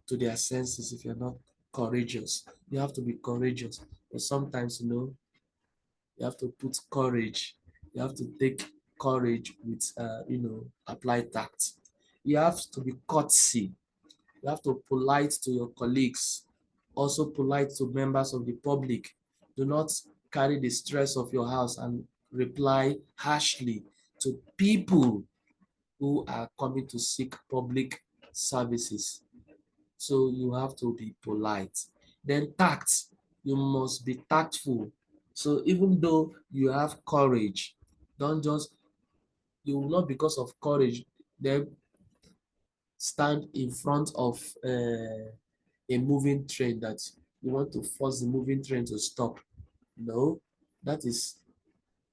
to their senses if you're not courageous? You have to be courageous. But sometimes, you have to put courage. You have to take courage with, apply tact. You have to be courtesy. You have to polite to your colleagues, also polite to members of the public. Do not carry the stress of your house and reply harshly to people who are coming to seek public services. So you have to be polite. Then tact, you must be tactful. So even though you have courage, don't just, you will not, because of courage, then stand in front of a moving train that you want to force the moving train to stop. No, that is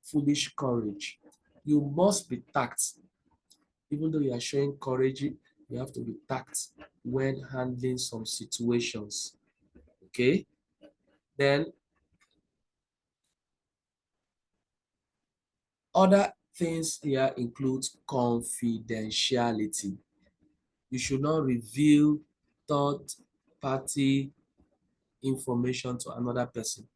foolish courage. You must be tact. Even though you are showing courage, you have to be tact when handling some situations. Okay? Then other things here include confidentiality. You should not reveal third-party information to another person.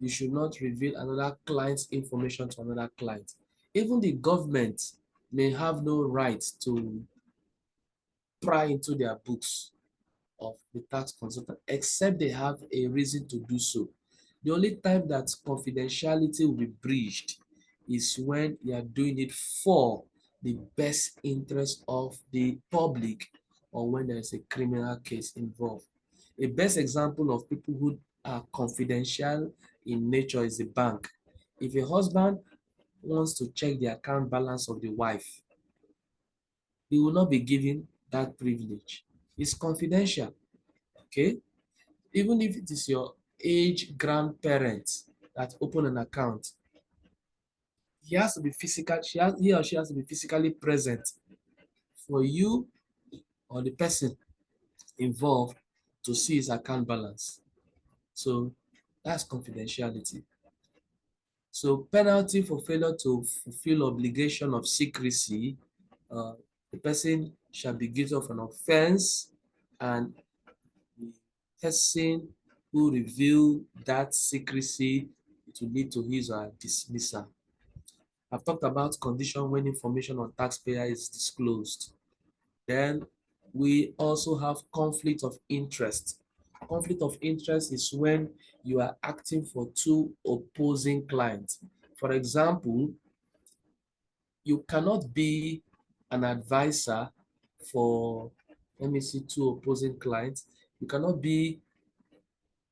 You should not reveal another client's information to another client. Even the government may have no right to pry into their books of the tax consultant, except they have a reason to do so. The only time that confidentiality will be breached is when you are doing it for the best interest of the public, or when there is a criminal case involved. A best example of people who are confidential in nature is the bank. If a husband wants to check the account balance of the wife, he will not be given that privilege. It's confidential. Okay? Even if it is your age grandparent that open an account, he has to be physical, he or she has to be physically present for you or the person involved to see his account balance. So that's confidentiality. So penalty for failure to fulfill obligation of secrecy, uh, the person shall be guilty of an offense, and the person who reveal that secrecy, it will lead to his or her dismissal. I've talked about condition when information on taxpayer is disclosed. Then we also have conflict of interest. Conflict of interest is when you are acting for two opposing clients. For example, you cannot be an advisor for, let me see, two opposing clients. You cannot be,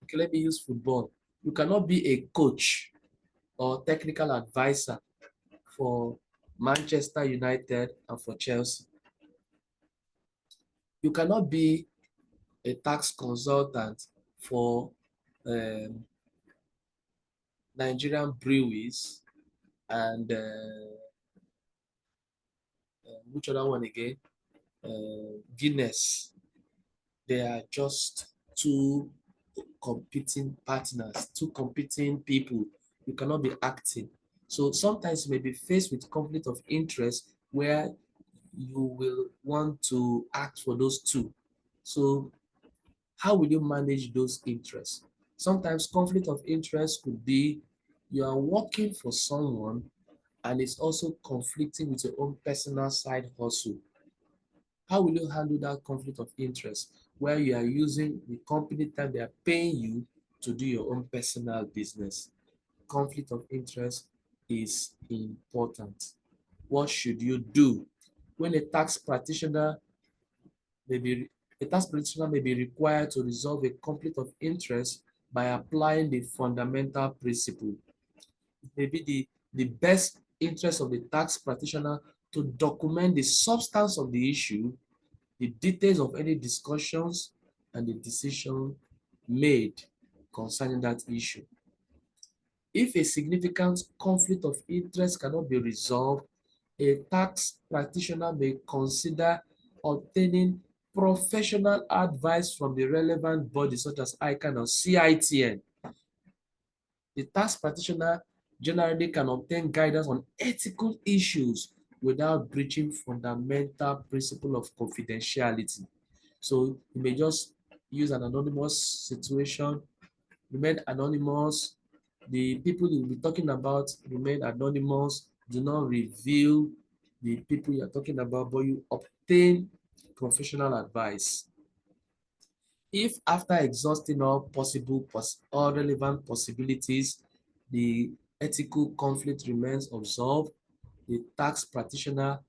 okay, let me use football. You cannot be a coach or technical advisor for Manchester United and for Chelsea. You cannot be a tax consultant for Nigerian breweries and which other one again? Guinness. They are just two competing partners, two competing people. You cannot be acting. So sometimes you may be faced with conflict of interest where you will want to act for those two. So how will you manage those interests? Sometimes conflict of interest could be you are working for someone and it's also conflicting with your own personal side hustle. How will you handle that conflict of interest where you are using the company time they are paying you to do your own personal business? Conflict of interest is important. What should you do when a tax practitioner may be required to resolve a conflict of interest by applying the fundamental principle? It may be the best interest of the tax practitioner to document the substance of the issue, the details of any discussions, and the decision made concerning that issue. If a significant conflict of interest cannot be resolved, a tax practitioner may consider obtaining professional advice from the relevant bodies such as ICANN or CITN. The tax practitioner generally can obtain guidance on ethical issues without breaching fundamental principle of confidentiality. So you may just use an anonymous situation, remain anonymous. The people you'll be talking about remain anonymous. Do not reveal the people you're talking about, but you obtain professional advice. If after exhausting all relevant possibilities, the ethical conflict remains unsolved, the tax practitioner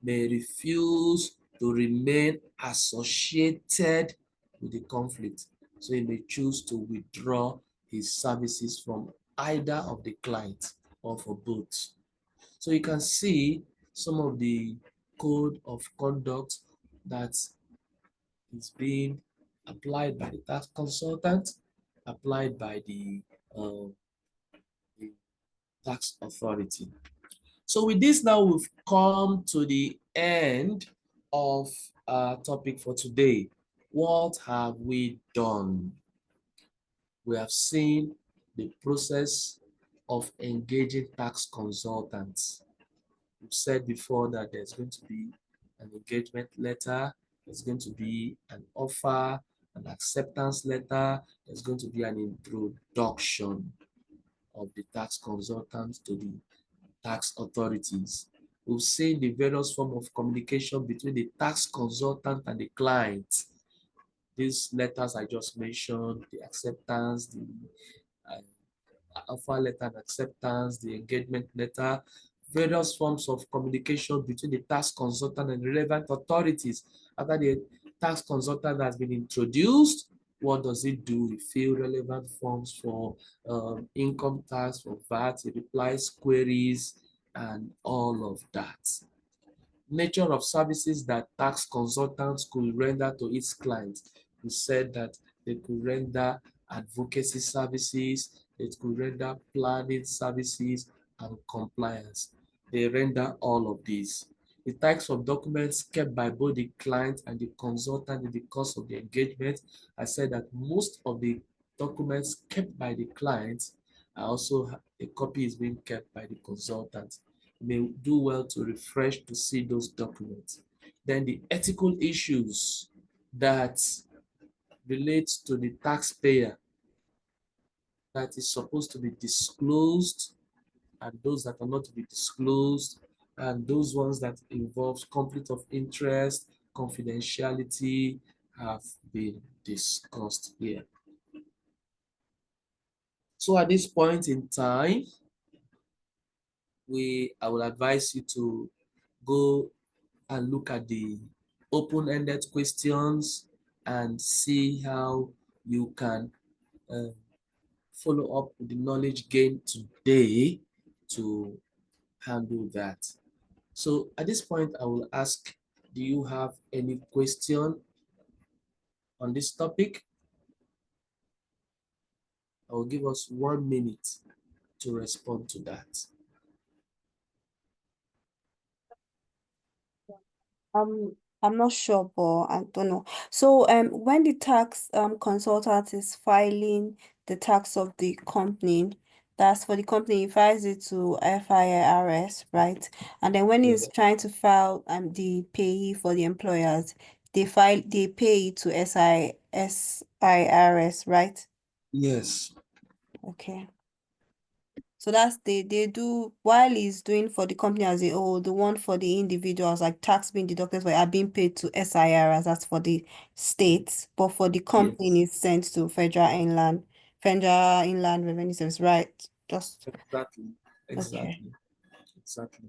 may refuse to remain associated with the conflict. So he may choose to withdraw his services from either of the clients or for both. So you can see some of the code of conduct that is being applied by the tax consultant, applied by the tax authority. So with this now, we've come to the end of our topic for today. What have we done? We have seen the process of engaging tax consultants. We've said before that there's going to be an engagement letter, there's going to be an offer, an acceptance letter, there's going to be an introduction of the tax consultant to the tax authorities. We've seen the various forms of communication between the tax consultant and the client. These letters I just mentioned, the acceptance, the uh, offer letter and acceptance, the engagement letter, various forms of communication between the tax consultant and relevant authorities. After the tax consultant has been introduced, what does it do? It fill relevant forms for income tax, for VAT, it replies queries, and all of that. Nature of services that tax consultants could render to its clients. We said that they could render advocacy services, they could render planning services and compliance. They render all of these. The types of documents kept by both the client and the consultant in the course of the engagement. I said that most of the documents kept by the client are also a copy is being kept by the consultant. You may do well to refresh to see those documents. Then the ethical issues that relate to the taxpayer that is supposed to be disclosed and those that are not to be disclosed and those ones that involve conflict of interest, confidentiality have been discussed here. So at this point in time, I will advise you to go and look at the open-ended questions and see how you can uh, follow up with the knowledge gained today to handle that. So at this point, I will ask, do you have any question on this topic? I will give us 1 minute to respond to that.
I'm not sure, but I don't know. So when the tax consultant is filing the tax of the company, That's for the company. He files it to FIRS, right? And then when he's
Yeah.
trying to file the payee for the employers, they pay it to SIRS, right?
Yes.
Okay. So that's they do while he's doing for the company as a whole, the one for the individuals, like tax being deducted for are being paid to SIRS, that's for the states, but for the company
Yes.
it's sent to Federal Inland Revenue Service, right? Just
Exactly.
okay.
Exactly. Exactly.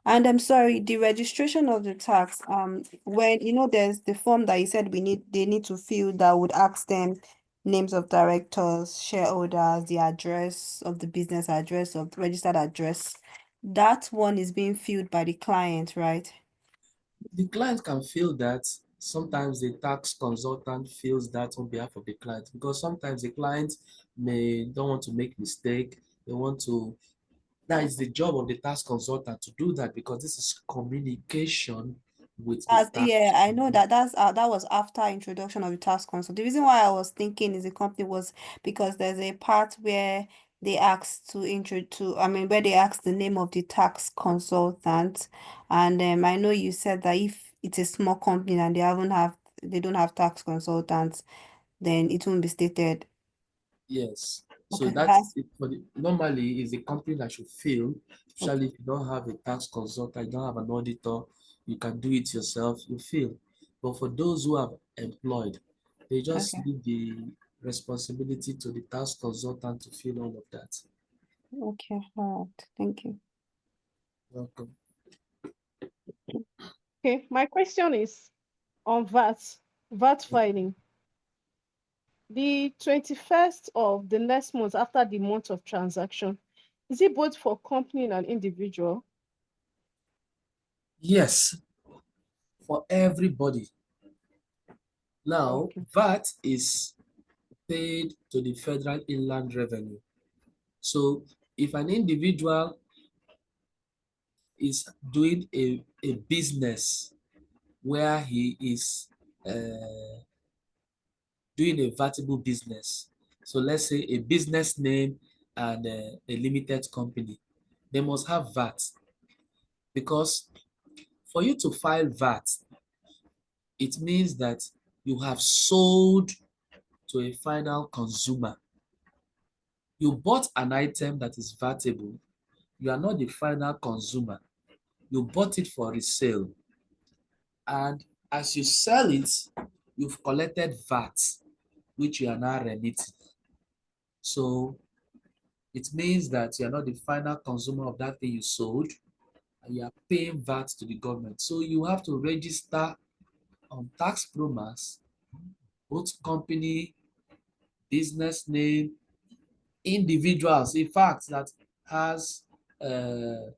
And I'm sorry, the registration of the tax, when there's the form that you said they need to fill that would ask them names of directors, shareholders, the address of the business address of the registered address. That one is being filled by the client, right?
The client can feel that. Sometimes the tax consultant feels that on behalf of the client because sometimes the client may don't want to make mistake. They want to. That is the job of the tax consultant to do that because this is communication with the tax.
Yeah, I know that was after introduction of the tax console. The reason why I was thinking is the company was because there's a part where they asked to intro to I mean where they asked the name of the tax consultant, and I know you said that if it's a small company and they don't have tax consultants, then it won't be stated.
Yes. So
Okay,
that's
that's
it for the normally is the company that should fill, especially
okay.
if you don't have a tax consultant, you don't have an auditor, you can do it yourself, you fill. But for those who have employed, they just
Okay.
leave the responsibility to the tax consultant to fill all of that.
Okay. All right. Thank you.
Welcome.
Okay, my question is on VAT filing. The 21st of the next month after the month of transaction, is it both for company and individual?
Yes, for everybody. Now,
Okay.
VAT is paid to the Federal Inland Revenue. So if an individual is doing a business where he is doing a vertical business. So let's say a business name and a limited company. They must have VAT because for you to file VAT, it means that you have sold to a final consumer. You bought an item that is vatable. You are not the final consumer. You bought it for resale. And as you sell it, you've collected VAT, which you are now remitting. So it means that you are not the final consumer of that thing you sold and you are paying VAT to the government. So you have to register on tax promas, both company, business name, individuals, in fact, that has, uh,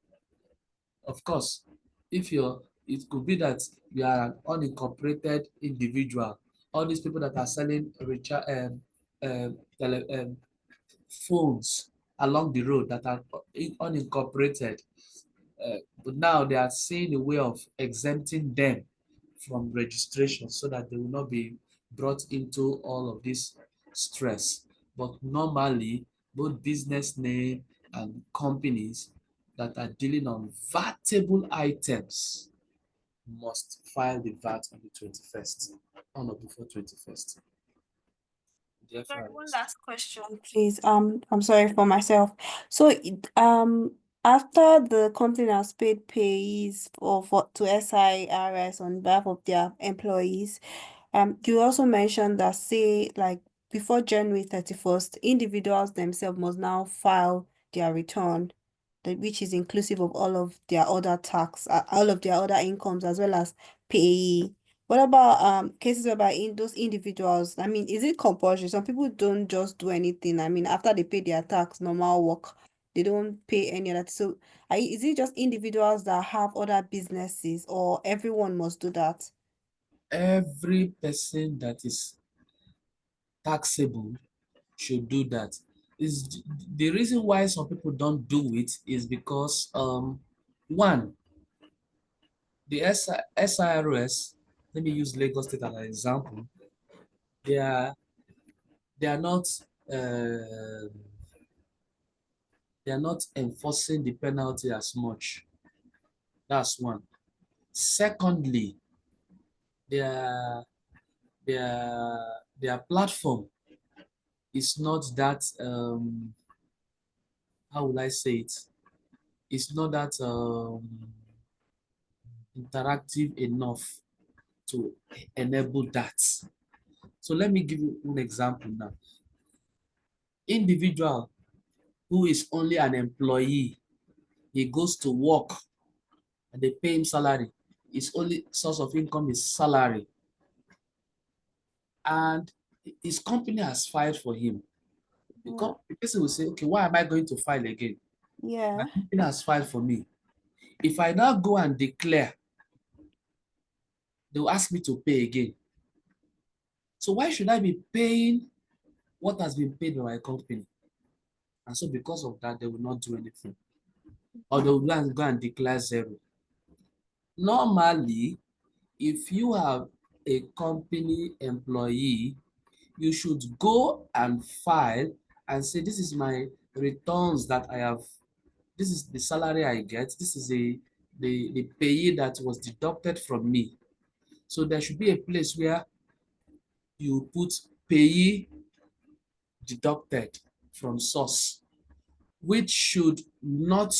of course, if you're, it could be that you are an unincorporated individual. All these people that are selling phones along the road that are unincorporated. But now they are seeing a way of exempting them from registration so that they will not be brought into all of this stress. But normally, both business name and companies that are dealing on vatable items must file the VAT on the 21st, on or before 21st. The
Sorry, one
FRS.
last question, please. I'm sorry for myself. So, after the company has paid payees to SIRS on behalf of their employees, you also mentioned that say like before January 31st, individuals themselves must now file their return, which is inclusive of all of their other incomes as well as payee. What about cases whereby in those individuals, I mean, is it compulsory? Some people don't just do anything. I mean, after they pay their tax, normal work, they don't pay any of that. So, is it just individuals that have other businesses, or everyone must do that?
Every person that is taxable should do that. Is the reason why some people don't do it is because one, the SIRS, let me use Lagos State as an example, they are they are not uh, They are not enforcing the penalty as much. That's one. Secondly, their their their platform is not that how will I say it? It's not that interactive enough to enable that. So let me give you an example now. Individual who is only an employee, he goes to work and they pay him salary. His only source of income is salary. And his company has filed for him.
Yeah.
The person will say, okay, why am I going to file again? My
Yeah.
company has filed for me. If I now go and declare, they will ask me to pay again. So why should I be paying what has been paid by my company? And so because of that, they will not do anything. Or they will go and declare zero. Normally, if you have a company employee, you should go and file and say, this is my returns that I have, this is the salary I get, this is the pay that was deducted from me. So there should be a place where you put payee deducted from source, which should not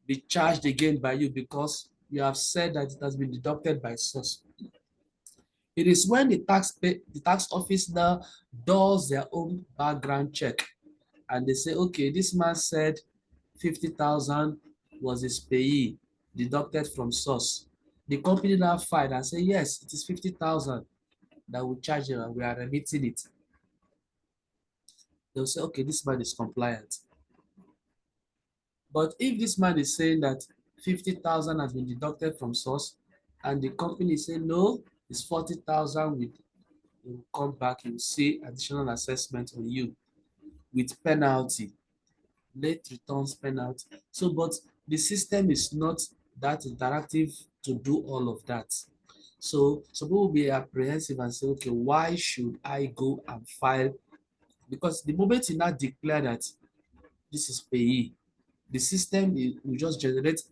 be charged again by you because you have said that it has been deducted by source. It is when the tax office now does their own background check and they say, okay, this man said 50,000 was his payee deducted from source. The company now filed and say, yes, it is 50,000 that we charge you and we are remitting it. They'll say, okay, this man is compliant. But if this man is saying that 50,000 has been deducted from source and the company is saying, no, it's 40,000, you will come back, you will see additional assessment on you with penalty, late returns penalty. So, but the system is not that interactive to do all of that. So some people will be apprehensive and say, okay, why should I go and file? Because the moment you now declare that this is payee, the system will just generate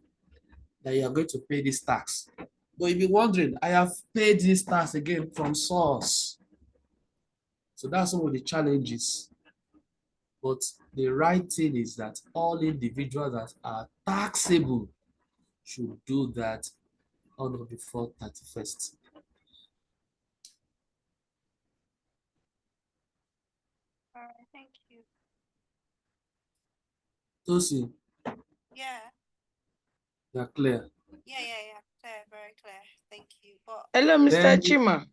that you are going to pay this tax. But you'll be wondering, I have paid this tax again from source. So that's some of the challenges. But the right thing is that all individuals that are taxable should do that on or before 31st.
All right, thank you.
Tosi,
Yeah.
you are clear.
Yeah. Clear, very clear. Thank you. But
Hello, Mr.
Then,
Chima.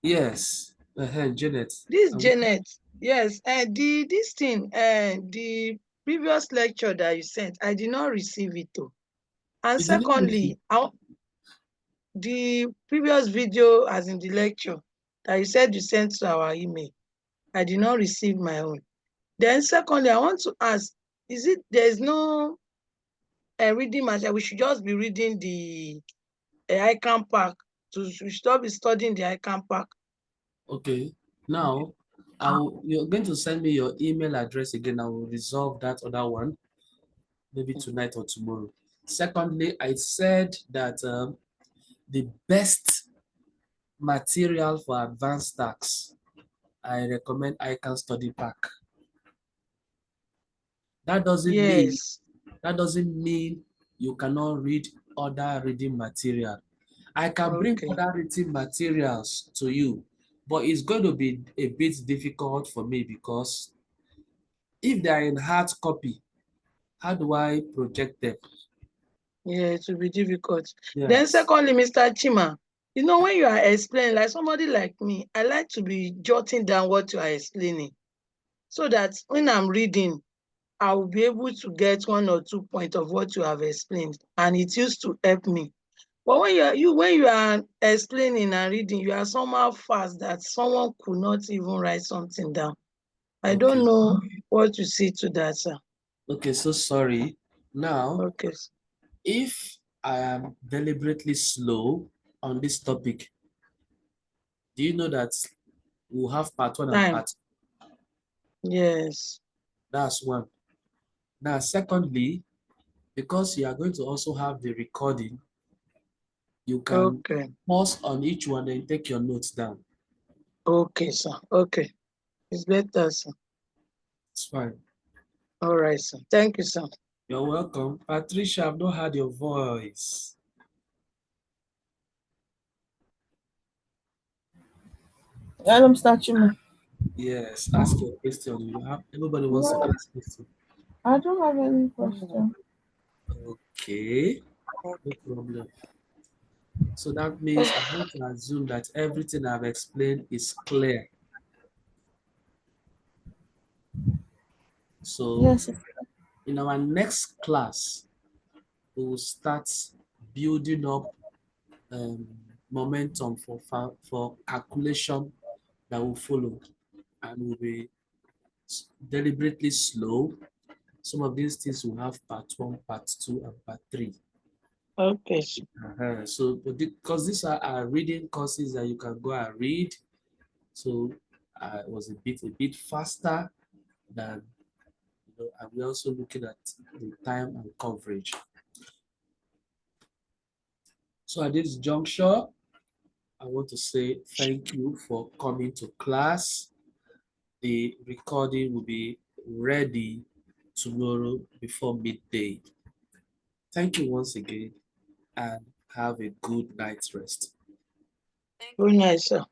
yes, Janet.
This Janet. Yes, this thing, the previous lecture that you sent, I did not receive it too. And
You did not receive.
secondly, the previous video, as in the lecture that you said you sent to our email, I did not receive my own. Then secondly, I want to ask, is it there's no reading material? We should just be reading the icon pack. We should not be studying the icon pack.
Okay. Now, you're going to send me your email address again. I will resolve that other one, maybe tonight or tomorrow. Secondly, I said that the best material for advanced tax, I recommend ICANN Study Pack. That doesn't mean
Yes.
that doesn't mean you cannot read other reading material. I can bring
Okay.
other reading materials to you, but it's going to be a bit difficult for me because if they are in hard copy, how do I project them?
Yeah, it will be difficult. Then
Yes.
secondly, Mr. Chima, when you are explaining, like somebody like me, I like to be jotting down what you are explaining so that when I'm reading, I will be able to get 1 or 2 points of what you have explained, and it used to help me. But when you are explaining and reading, you are somehow fast that someone could not even write something down. I don't
Okay.
know what you see to that, sir.
Okay, so sorry. Now,
Okay.
if I am deliberately slow on this topic, do you know that we'll have part one and
Time.
part two?
Yes.
That's one. Now, secondly, because you are going to also have the recording, you can
Okay.
pause on each one and take your notes down.
Okay, sir. Okay. It's better, sir.
It's fine.
All right, sir. Thank you, sir.
You're welcome. Patricia, I've not heard your voice.
Adam Stachimo.
Yes, ask your question. You have everybody wants to
No,
ask question.
I don't have any question.
Okay, no problem. So that means I want to assume that everything I've explained is clear. So
Yes,
in our next class, we will start building up um, momentum for calculation that will follow, and will be deliberately slow. Some of these things will have part one, part two, and part three.
Okay, sir.
So, because these are our reading courses that you can go and read, so it was a bit faster than, and we're also looking at the time and coverage. So at this juncture, I want to say thank you for coming to class. The recording will be ready tomorrow before midday. Thank you once again and have a good night's rest.
Good night, sir.